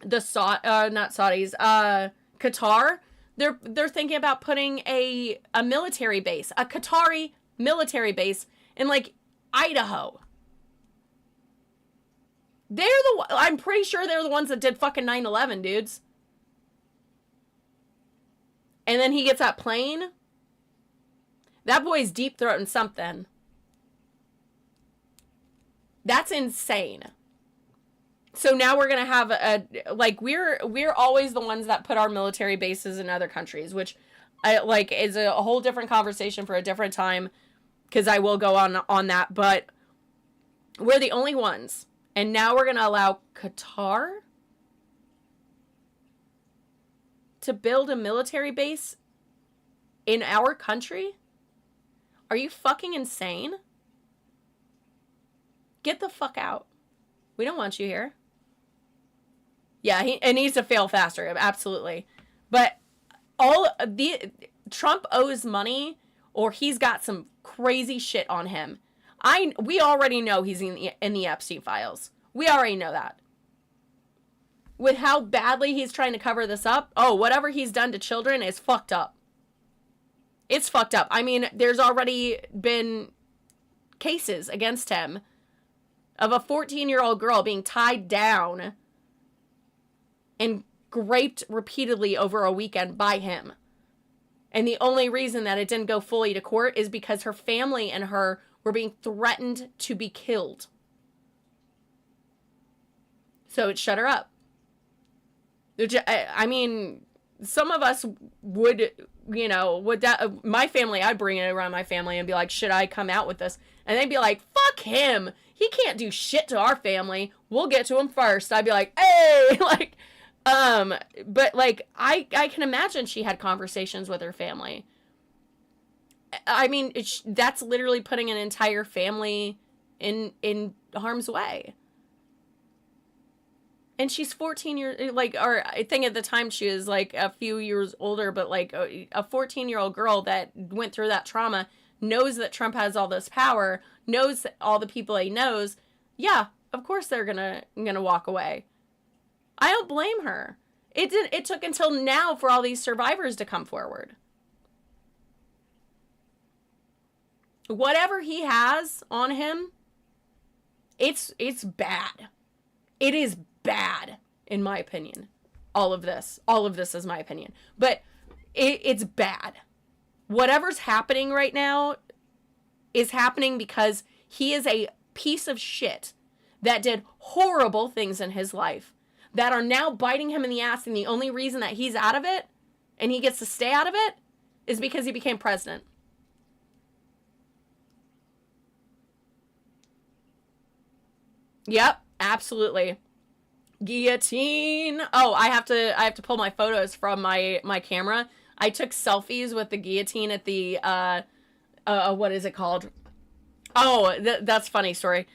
not Saudis, Qatar, they're thinking about putting a military base, a Qatari military base in like Idaho. I'm pretty sure they're the ones that did fucking 9/11, dudes. And then he gets that plane. That boy's deep throating something. That's insane. So now we're going to have we're always the ones that put our military bases in other countries, which is a whole different conversation for a different time, because I will go on that, but we're the only ones. And now we're going to allow Qatar to build a military base in our country? Are you fucking insane? Get the fuck out. We don't want you here. Yeah, it needs to fail faster, absolutely. But Trump owes money, or he's got some crazy shit on him. We already know he's in the Epstein files. We already know that. With how badly he's trying to cover this up, whatever he's done to children is fucked up. It's fucked up. I mean, there's already been cases against him of a 14-year-old girl being tied down and raped repeatedly over a weekend by him. And the only reason that it didn't go fully to court is because her family and her were being threatened to be killed. So it shut her up. I mean, some of us would, would that, my family, I'd bring it around my family and be like, should I come out with this? And they'd be like, fuck him. He can't do shit to our family. We'll get to him first. I'd be like, hey, like, but like, I can imagine she had conversations with her family. I mean, that's literally putting an entire family in harm's way. And she's 14 years, like, or I think at the time she was like a few years older, but like a 14-year-old girl that went through that trauma knows that Trump has all this power, knows that all the people he knows. Yeah, of course they're gonna walk away. I don't blame her. It took until now for all these survivors to come forward. Whatever he has on him, it's bad. It is bad, in my opinion. All of this is my opinion. But it's bad. Whatever's happening right now is happening because he is a piece of shit that did horrible things in his life that are now biting him in the ass, and the only reason that he's out of it and he gets to stay out of it is because he became president. Yep, absolutely. Guillotine. Oh, I have to pull my photos from my camera. I took selfies with the guillotine at the what is it called? Oh, that's funny story.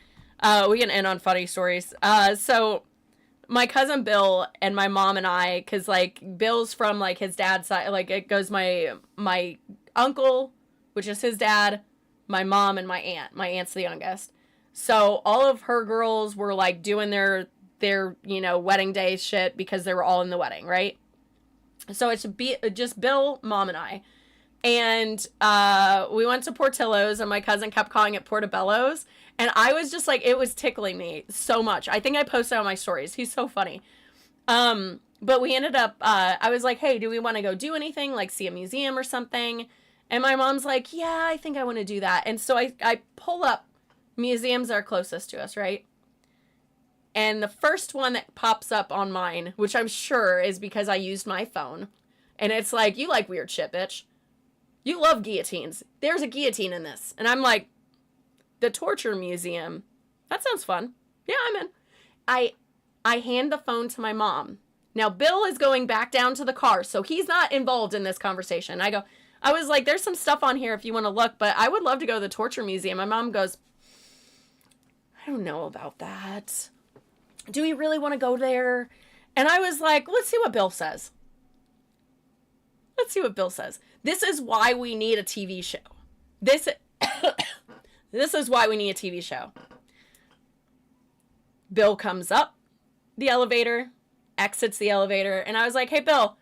We can end on funny stories. So my cousin Bill and my mom and I, cause like Bill's from like his dad's side, like it goes my uncle, which is his dad, my mom, and my aunt. My aunt's the youngest. So all of her girls were like doing their wedding day shit because they were all in the wedding, right? So it's just Bill, mom, and I. And we went to Portillo's, and my cousin kept calling it Portobello's. And I was just like, it was tickling me so much. I think I posted on my stories. He's so funny. But we ended up, I was like, hey, do we want to go do anything? Like see a museum or something? And my mom's like, yeah, I think I want to do that. And so I pull up museums that are closest to us, right? And the first one that pops up on mine, which I'm sure is because I used my phone, and it's like, you like weird shit, bitch. You love guillotines. There's a guillotine in this. And I'm like, the torture museum. That sounds fun. Yeah, I'm in. I hand the phone to my mom. Now, Bill is going back down to the car, so he's not involved in this conversation. I was like, there's some stuff on here if you want to look, but I would love to go to the torture museum. My mom goes, I don't know about that. Do we really want to go there? And I was like, let's see what Bill says. Let's see what Bill says. This is why we need a TV show. This is why we need a TV show. Bill comes up the elevator, exits the elevator, and I was like, hey, Bill,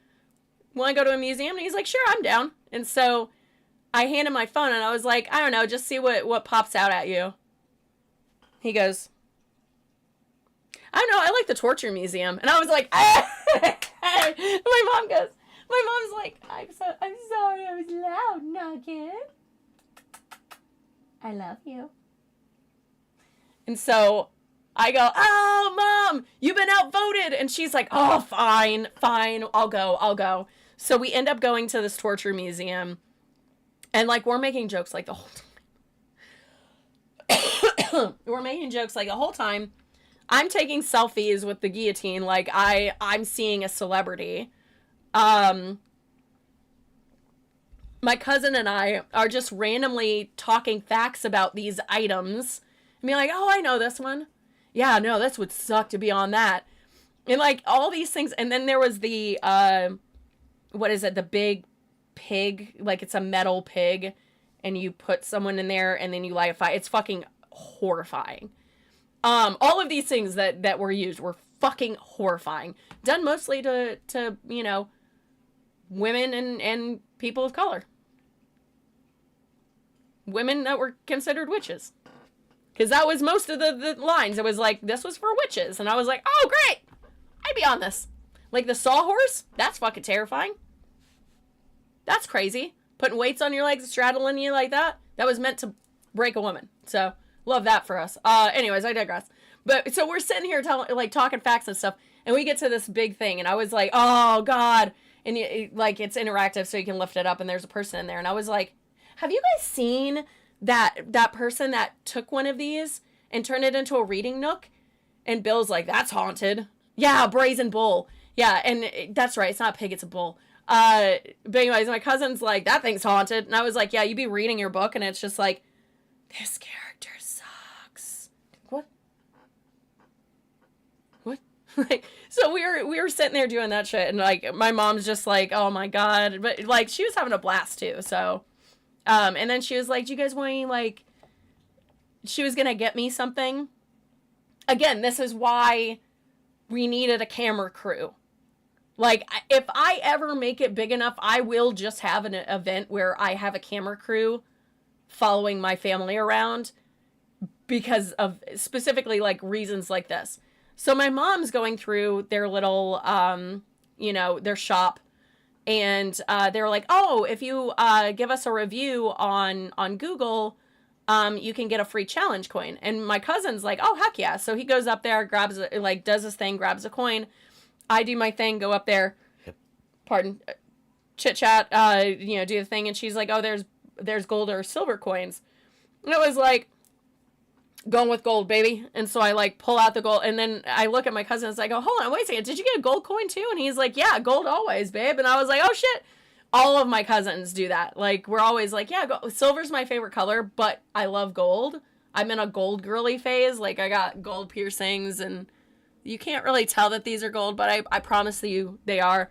want to go to a museum? And he's like, sure, I'm down. And so I handed my phone, and I was like, I don't know, just see what pops out at you. He goes, I don't know, I like the torture museum. And I was like, my mom's like, I'm sorry, I was loud, Nugget. I love you. And so I go, oh, Mom, you've been outvoted. And she's like, oh, fine, I'll go. So we end up going to this torture museum. And like, we're making jokes like the whole time. We're making jokes like the whole time. I'm taking selfies with the guillotine like I'm seeing a celebrity. My cousin and I are just randomly talking facts about these items. And being like, oh, I know this one. Yeah, no, this would suck to be on that. And like all these things. And then there was the, what is it? The big pig. Like it's a metal pig. And you put someone in there and then you light a fire. It's fucking horrifying. All of these things that were used were fucking horrifying. Done mostly to women and people of color. Women that were considered witches. Because that was most of the lines. It was like, this was for witches. And I was like, oh, great. I'd be on this. Like the sawhorse? That's fucking terrifying. That's crazy. Putting weights on your legs, straddling you like that. That was meant to break a woman. So, love that for us. Anyways, I digress. But, so we're sitting here talking facts and stuff. And we get to this big thing. And I was like, oh, God. and like it's interactive, so you can lift it up and there's a person in there. And I was like, have you guys seen that person that took one of these and turned it into a reading nook? And Bill's like, that's haunted. Yeah, brazen bull. Yeah, and that's right, it's not a pig, it's a bull. But anyways, my cousin's like, that thing's haunted. And I was like, yeah, you be reading your book and it's just like, this character sucks. What? Like, so we were sitting there doing that shit, and like my mom's just like, oh my god, but like she was having a blast too. So and then she was like, do you guys want any, like, she was gonna get me something. Again, this is why we needed a camera crew. Like, if I ever make it big enough, I will just have an event where I have a camera crew following my family around because of specifically like reasons like this. So my mom's going through their little, their shop, and they were like, oh, if you give us a review on Google, you can get a free challenge coin. And my cousin's like, oh, heck yeah. So he goes up there, does his thing, grabs a coin. I do my thing, go up there, chit chat, do the thing. And she's like, oh, there's gold or silver coins. And it was like, going with gold, baby. And so I like pull out the gold, and then I look at my cousin and I go, hold on, wait a second, did you get a gold coin too? And he's like, yeah, gold always, babe. And I was like, oh shit. All of my cousins do that. Like, we're always like, yeah, silver's my favorite color, but I love gold. I'm in a gold girly phase. Like, I got gold piercings, and you can't really tell that these are gold, but I promise you they are.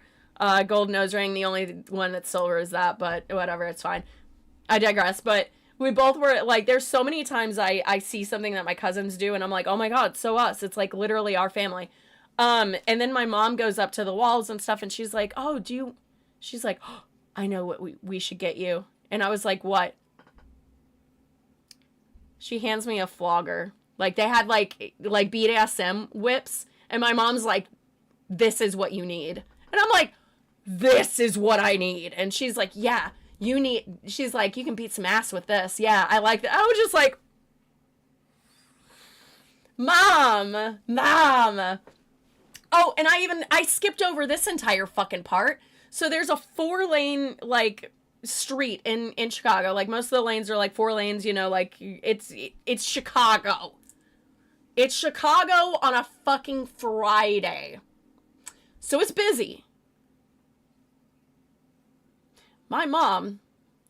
Gold nose ring, the only one that's silver is that, but whatever, it's fine. I digress, but we both were like, there's so many times I see something that my cousins do, and I'm like, oh my god, so us. It's like literally our family. And then my mom goes up to the walls and stuff, and she's like, oh, she's like, oh, I know what we should get you. And I was like, what? She hands me a flogger. Like, they had like BDSM whips, and my mom's like, this is what you need. And I'm like, this is what I need. And she's like, yeah. She's like, you can beat some ass with this. Yeah, I like that. I was just like, Mom. Oh, and I skipped over this entire fucking part. So there's a 4-lane, like, street in Chicago. Like, most of the lanes are, like, 4 lanes, like, it's Chicago. It's Chicago on a fucking Friday. So it's busy. My mom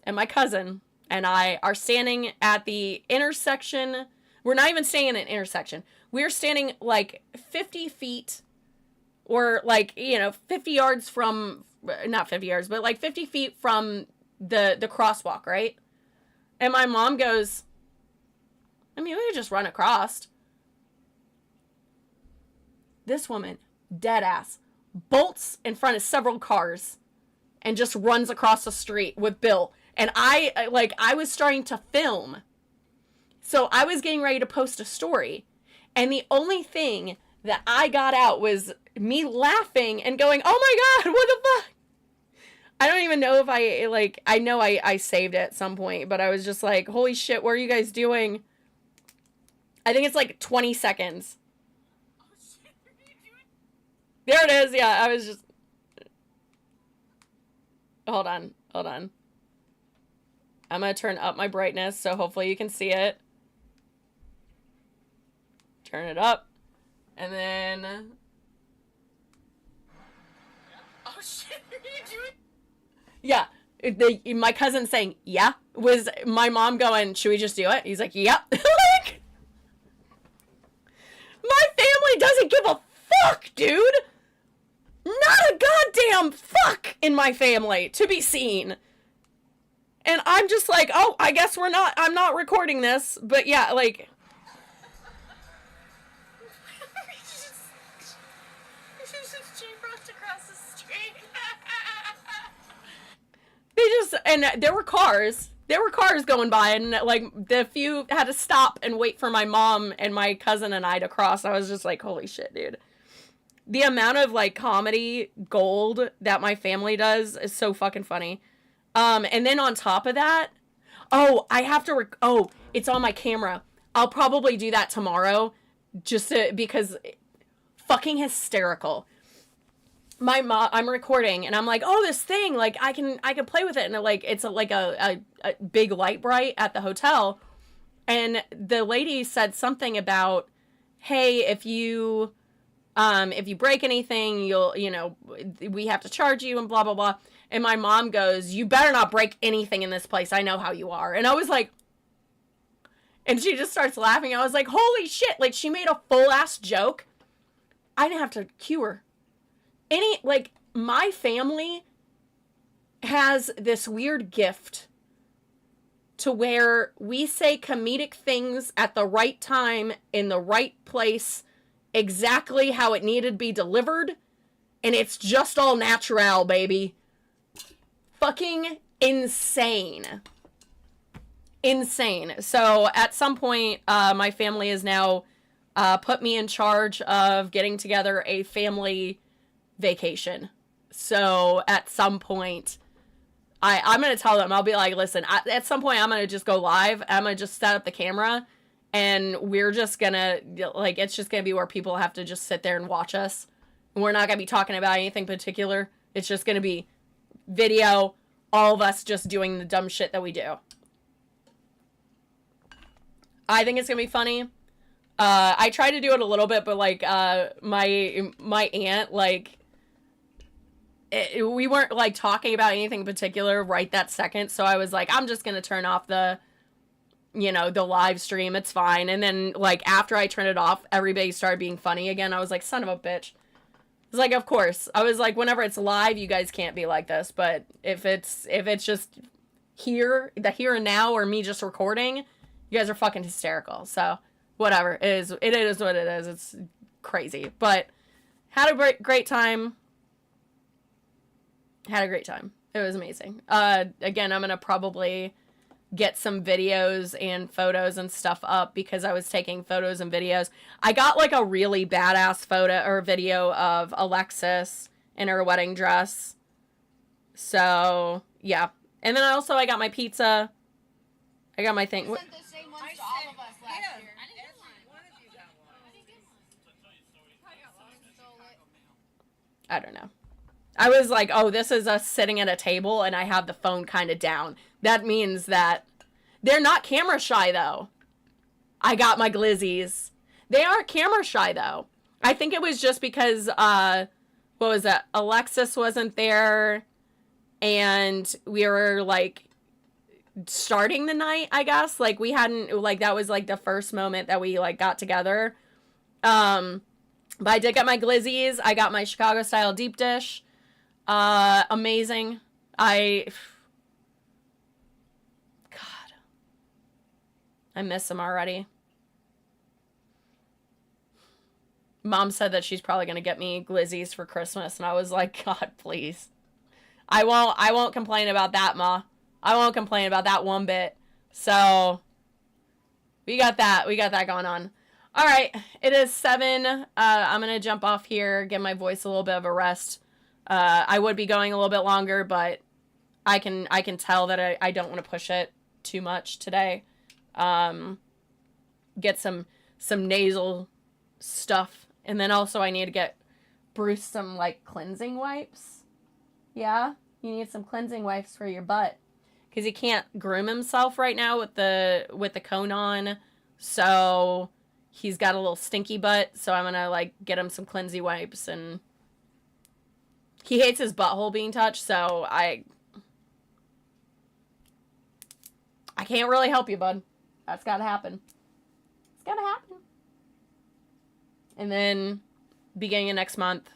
and my cousin and I are standing at the intersection. We're not even staying in an intersection. We're standing like 50 feet or like, 50 yards from, not 50 yards, but like 50 feet from the crosswalk, right? And my mom goes, I mean, we could just run across. This woman, dead ass, bolts in front of several cars and just runs across the street with Bill. And I was starting to film. So I was getting ready to post a story. And the only thing that I got out was me laughing and going, oh my god, what the fuck? I don't even know if I know I saved it at some point, but I was just like, holy shit, what are you guys doing? I think it's like 20 seconds. There it is, yeah, I was just... Hold on. I'm going to turn up my brightness, so hopefully you can see it. Turn it up. And then... Oh, shit. What are you doing? Yeah. My cousin saying, yeah, was my mom going, should we just do it? He's like, yep. Like, my family doesn't give a fuck, dude. Not a goddamn fuck in my family to be seen. And I'm just like, oh, I guess I'm not recording this. But yeah, like. And there were cars going by, and like the few had to stop and wait for my mom and my cousin and I to cross. I was just like, holy shit, dude. The amount of like comedy gold that my family does is so fucking funny. And then on top of that, I have to, it's on my camera. I'll probably do that tomorrow because fucking hysterical. my mom, I'm recording and I'm like, oh, this thing, like I can play with it. And like, it's a big light bright at the hotel. And the lady said something about, hey, if you break anything, we have to charge you and blah, blah, blah. And my mom goes, you better not break anything in this place. I know how you are. And I was like, and she just starts laughing. I was like, holy shit. Like, she made a full ass joke. I didn't have to cue her. My family has this weird gift to where we say comedic things at the right time, in the right place, exactly how it needed to be delivered, and it's just all natural, baby. Fucking insane. Insane. So at some point, my family has now put me in charge of getting together a family vacation. So at some point, I'm going to tell them, I'll be like, listen, at some point I'm going to just go live. I'm going to just set up the camera and we're just going to, like, it's just going to be where people have to just sit there and watch us. And we're not going to be talking about anything particular. It's just going to be video, all of us just doing the dumb shit that we do. I think it's going to be funny. I tried to do it a little bit, but like, my aunt, like, we weren't like talking about anything in particular right that second. So I was like, I'm just going to turn off the live stream. It's fine. And then like after I turned it off, everybody started being funny again. I was like, son of a bitch. It's like, of course. I was like, whenever it's live, you guys can't be like this. But if it's just the here and now, or me just recording, you guys are fucking hysterical. So whatever. It is what it is. It's crazy. But had a great time. Had a great time. It was amazing. Again, I'm going to probably get some videos and photos and stuff up because I was taking photos and videos. I got like a really badass photo or video of Alexis in her wedding dress. So, yeah. And then I got my pizza. I got my thing. Sent the same ones to all of us last year. I didn't get one. I don't know. I was like, oh, this is us sitting at a table and I have the phone kind of down. That means that they're not camera shy, though. I got my glizzies. They aren't camera shy, though. I think it was just because, what was that? Alexis wasn't there and we were like starting the night, I guess. Like we hadn't, like that was like the first moment that we like got together. But I did get my glizzies. I got my Chicago style deep dish. Amazing. God, I miss him already. Mom said that she's probably going to get me glizzies for Christmas. And I was like, God, please. I won't complain about that, Ma. I won't complain about that one bit. So we got that going on. All right. It is 7. I'm going to jump off here, give my voice a little bit of a rest. I would be going a little bit longer, but I can tell that I don't want to push it too much today. Get some nasal stuff. And then also I need to get Bruce some like cleansing wipes. Yeah, you need some cleansing wipes for your butt. Because he can't groom himself right now with the cone on. So he's got a little stinky butt. So I'm going to like get him some cleansing wipes, and he hates his butthole being touched, so I can't really help you, bud. That's gotta happen. It's gotta happen. And then, beginning of next month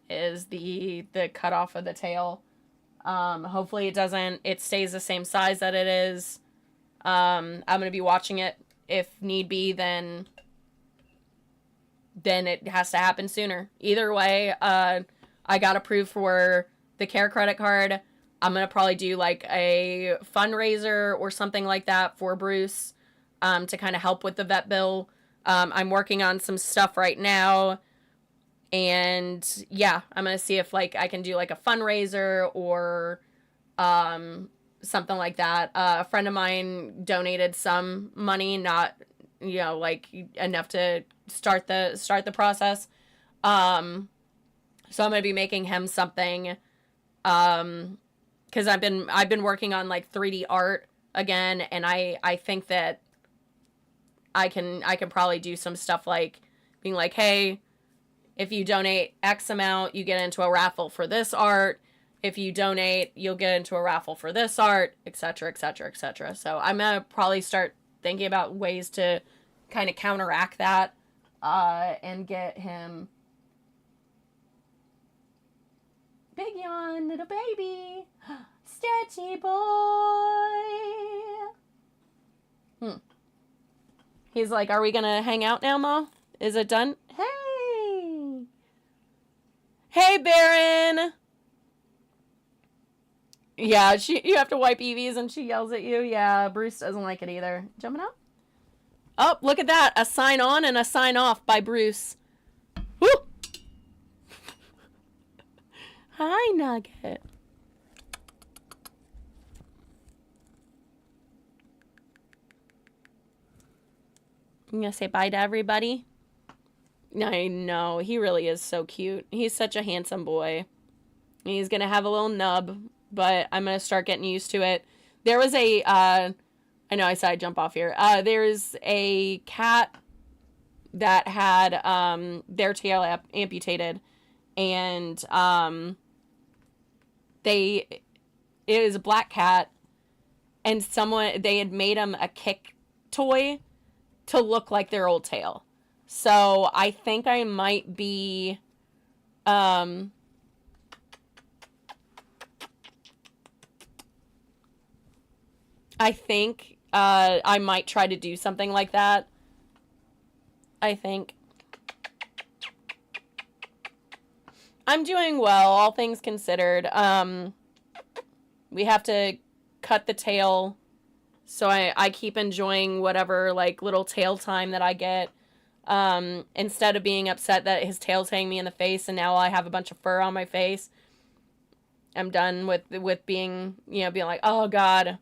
is the cutoff of the tail. Hopefully it stays the same size that it is. I'm gonna be watching it. If need be, then it has to happen sooner. Either way, I got approved for the care credit card. I'm going to probably do like a fundraiser or something like that for Bruce to kind of help with the vet bill. I'm working on some stuff right now. And yeah, I'm going to see if like I can do like a fundraiser or something like that. A friend of mine donated some money, not, like enough to start the process. So I'm going to be making him something, because I've been working on like 3D art again, and I think that I can probably do some stuff like being like, hey, if you donate X amount, you get into a raffle for this art. If you donate, you'll get into a raffle for this art, etc., etc., etc. So I'm going to probably start thinking about ways to kind of counteract that, and get him... Big yawn, little baby. Stretchy boy. He's like, are we going to hang out now, Ma? Is it done? Hey. Hey, Baron. Yeah, you have to wipe Evie's and she yells at you. Yeah, Bruce doesn't like it either. Jumping up? Oh, look at that. A sign on and a sign off by Bruce. Woo! Hi, Nugget. You gonna say bye to everybody? I know. He really is so cute. He's such a handsome boy. He's gonna have a little nub, but I'm gonna start getting used to it. There was a, I know I said I'd jump off here. There's a cat that had, their tail amputated, and, it was a black cat, and they had made him a kick toy to look like their old tail. So I think I might be, I think, I might try to do something like that. I think. I'm doing well, all things considered. We have to cut the tail, so I keep enjoying whatever, like, little tail time that I get. Instead of being upset that his tail's hanging me in the face and now I have a bunch of fur on my face. I'm done with being, being like, oh, God.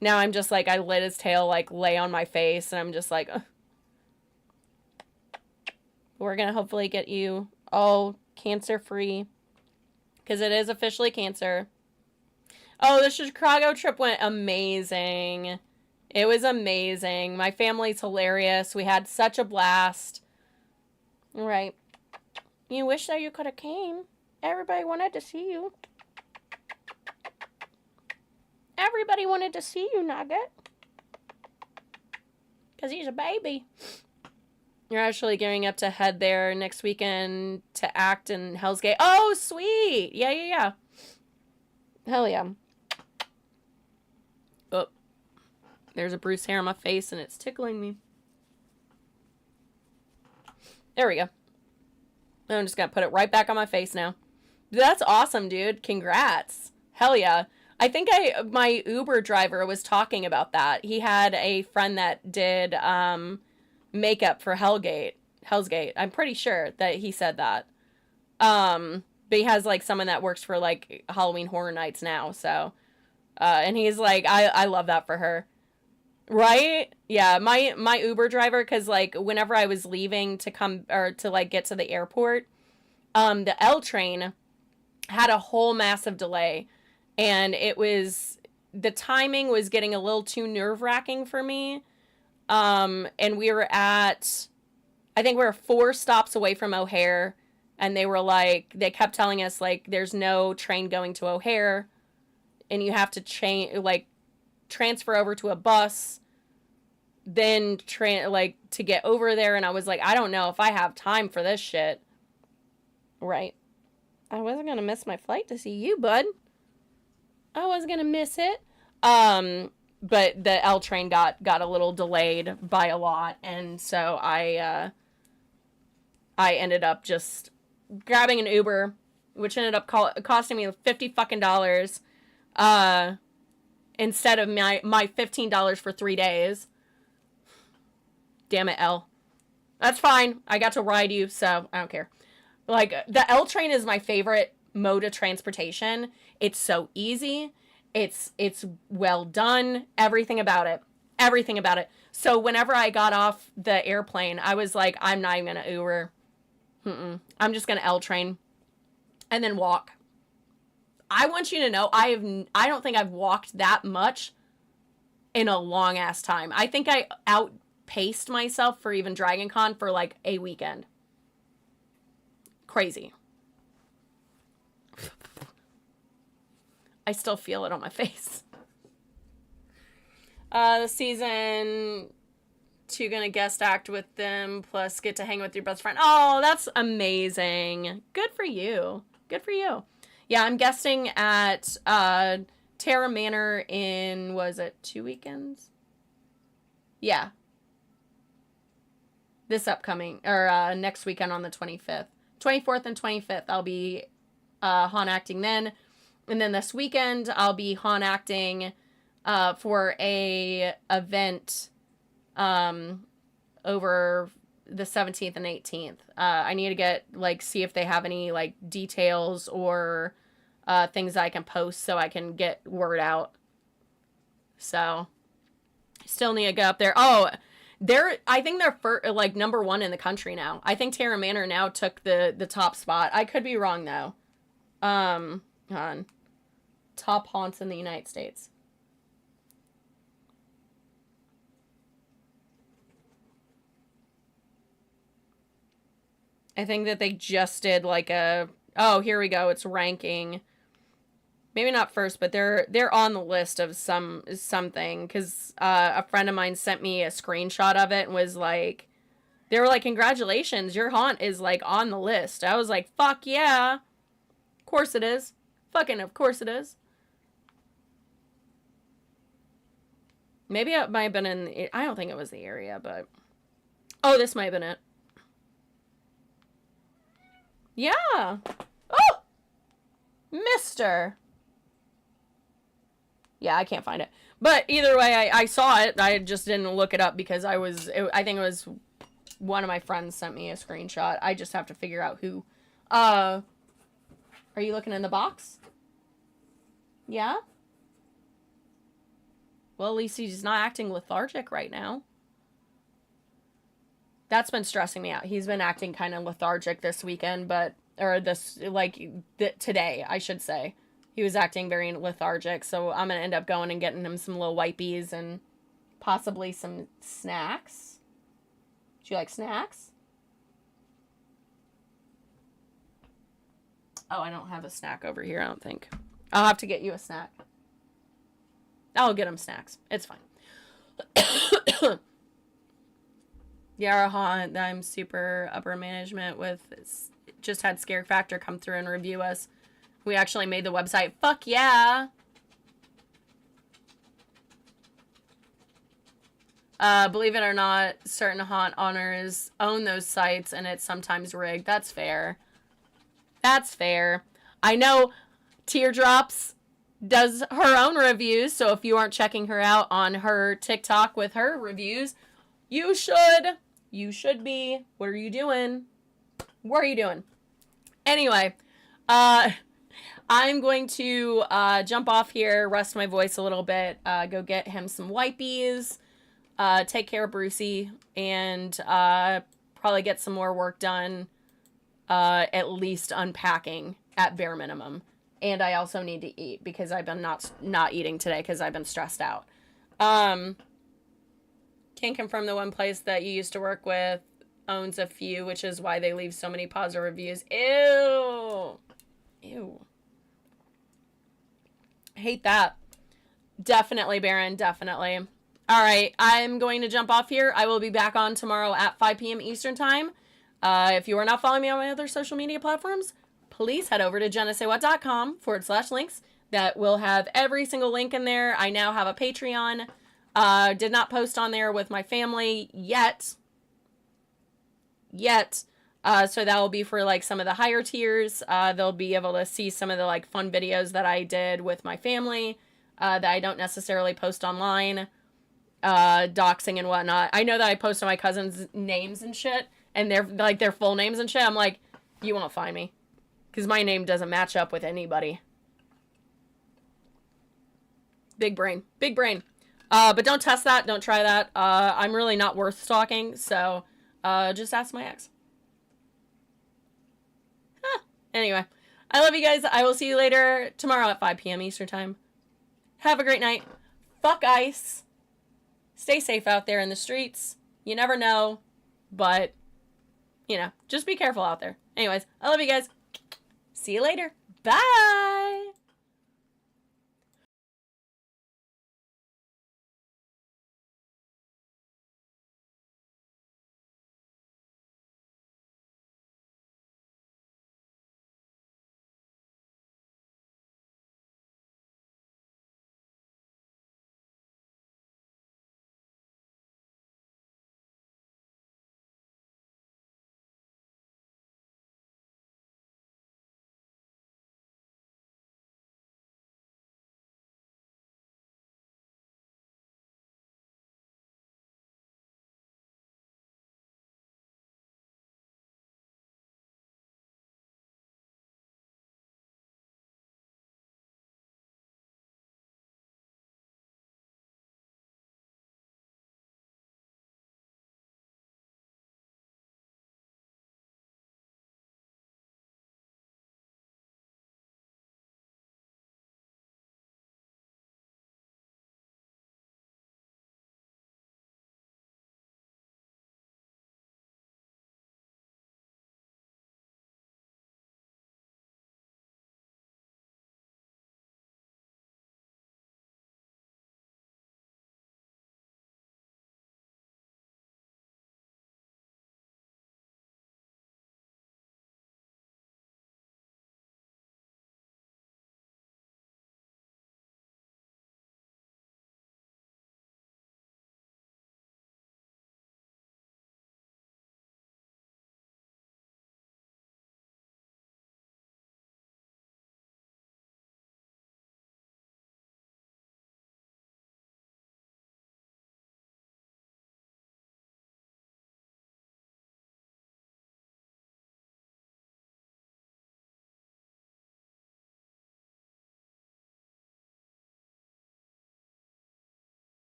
Now I'm just like, I let his tail, like, lay on my face, and I'm just like, ugh. We're gonna hopefully get you all cancer-free, because it is officially cancer. Oh, the Chicago trip went amazing. It was amazing. My family's hilarious. We had such a blast. Right. You wish that you could have came. Everybody wanted to see you. Everybody wanted to see you, Nugget. Because he's a baby. You're actually gearing up to head there next weekend to act in Hell's Gate. Oh, sweet. Yeah. Hell yeah. Oh. There's a Bruce hair on my face and it's tickling me. There we go. I'm just going to put it right back on my face now. That's awesome, dude. Congrats. Hell yeah. I think my Uber driver was talking about that. He had a friend that did makeup for Hell's Gate. I'm pretty sure that he said that. But he has like someone that works for like Halloween Horror Nights now. So, and he's like, I love that for her. Right? Yeah. My Uber driver, cause like whenever I was leaving to come or to like get to the airport, the L train had a whole massive delay. And the timing was getting a little too nerve-wracking for me. And we were I think we were 4 stops away from O'Hare. And they kept telling us, like, there's no train going to O'Hare. And you have to transfer over to a bus. Then, to get over there. And I was like, I don't know if I have time for this shit. Right. I wasn't going to miss my flight to see you, bud. I was gonna miss it. But the L train got a little delayed by a lot, and so I ended up just grabbing an Uber, which ended up costing me $50 instead of my $15 for 3 days. Damn it, L. That's fine. I got to ride you, so I don't care. Like, the L train is my favorite mode of transportation. It's so easy. It's well done. Everything about it. So whenever I got off the airplane, I was like, I'm not even gonna Uber. I'm just gonna L train. and then walk. I want you to know I don't think I've walked that much in a long ass time. I think I outpaced myself for even Dragon Con for like a weekend. Crazy. I still feel it on my face. The season 2 gonna guest act with them, plus get to hang with your best friend. Oh, that's amazing. Good for you. Good for you. Yeah, I'm guesting at Terra Manor in, was it 2 weekends? Yeah. This upcoming, or next weekend on the 25th. 24th and 25th, I'll be Han acting then. And then this weekend, I'll be Han acting for a event over the 17th and 18th. I need to get, like, see if they have any, like, details or things I can post so I can get word out. So, still need to go up there. Oh, I think they're like number 1 in the country now. I think Terra Manor now took the top spot. I could be wrong though. Hold on. Top haunts in the United States. I think that they just did like oh, here we go. It's ranking. Maybe not first, but they're on the list of something, because a friend of mine sent me a screenshot of it and was like, they were like, congratulations, your haunt is like on the list. I was like, fuck yeah. Of course it is. Fucking of course it is. Maybe it might have been in, I don't think it was the area, but, oh, this might have been it. Yeah. Oh! Mister. Yeah, I can't find it. But either way, I saw it. I just didn't look it up because I think it was one of my friends sent me a screenshot. I just have to figure out who. Are you looking in the box? Yeah? Well, at least he's not acting lethargic right now. That's been stressing me out. He's been acting kind of lethargic this weekend, today, I should say. He was acting very lethargic, so I'm going to end up going and getting him some little wipies and possibly some snacks. Do you like snacks? Oh, I don't have a snack over here, I don't think. I'll have to get you a snack. I'll get him snacks. It's fine. Yara Haunt, I'm super upper management with, just had Scare Factor come through and review us. We actually made the website. Fuck yeah. Believe it or not, certain haunt honors own those sites and it's sometimes rigged. That's fair. That's fair. I know Teardrops does her own reviews, so if you aren't checking her out on her TikTok with her reviews, you should. You should be. What are you doing? What are you doing? Anyway, I'm going to jump off here, rest my voice a little bit, go get him some wipies, take care of Brucey, and probably get some more work done, at least unpacking at bare minimum. And I also need to eat because I've been not eating today because I've been stressed out. Can confirm the one place that you used to work with owns a few, which is why they leave so many positive reviews. Ew. Ew. Hate that. Definitely, Baron. Definitely. All right. I'm going to jump off here. I will be back on tomorrow at 5 p.m. Eastern time. If you are not following me on my other social media platforms, please head over to jennasaywhat.com/links. That will have every single link in there. I now have a Patreon. Did not post on there with my family yet. So that will be for like some of the higher tiers. They'll be able to see some of the like fun videos that I did with my family that I don't necessarily post online. Doxing and whatnot. I know that I post on my cousins' names and shit, and their full names and shit. I'm like, you won't find me because my name doesn't match up with anybody. Big brain. But don't test that. Don't try that. I'm really not worth stalking, so just ask my ex. Anyway, I love you guys. I will see you later tomorrow at 5 p.m. Eastern Time. Have a great night. Fuck ICE. Stay safe out there in the streets. You never know. But, you know, just be careful out there. Anyways, I love you guys. See you later. Bye.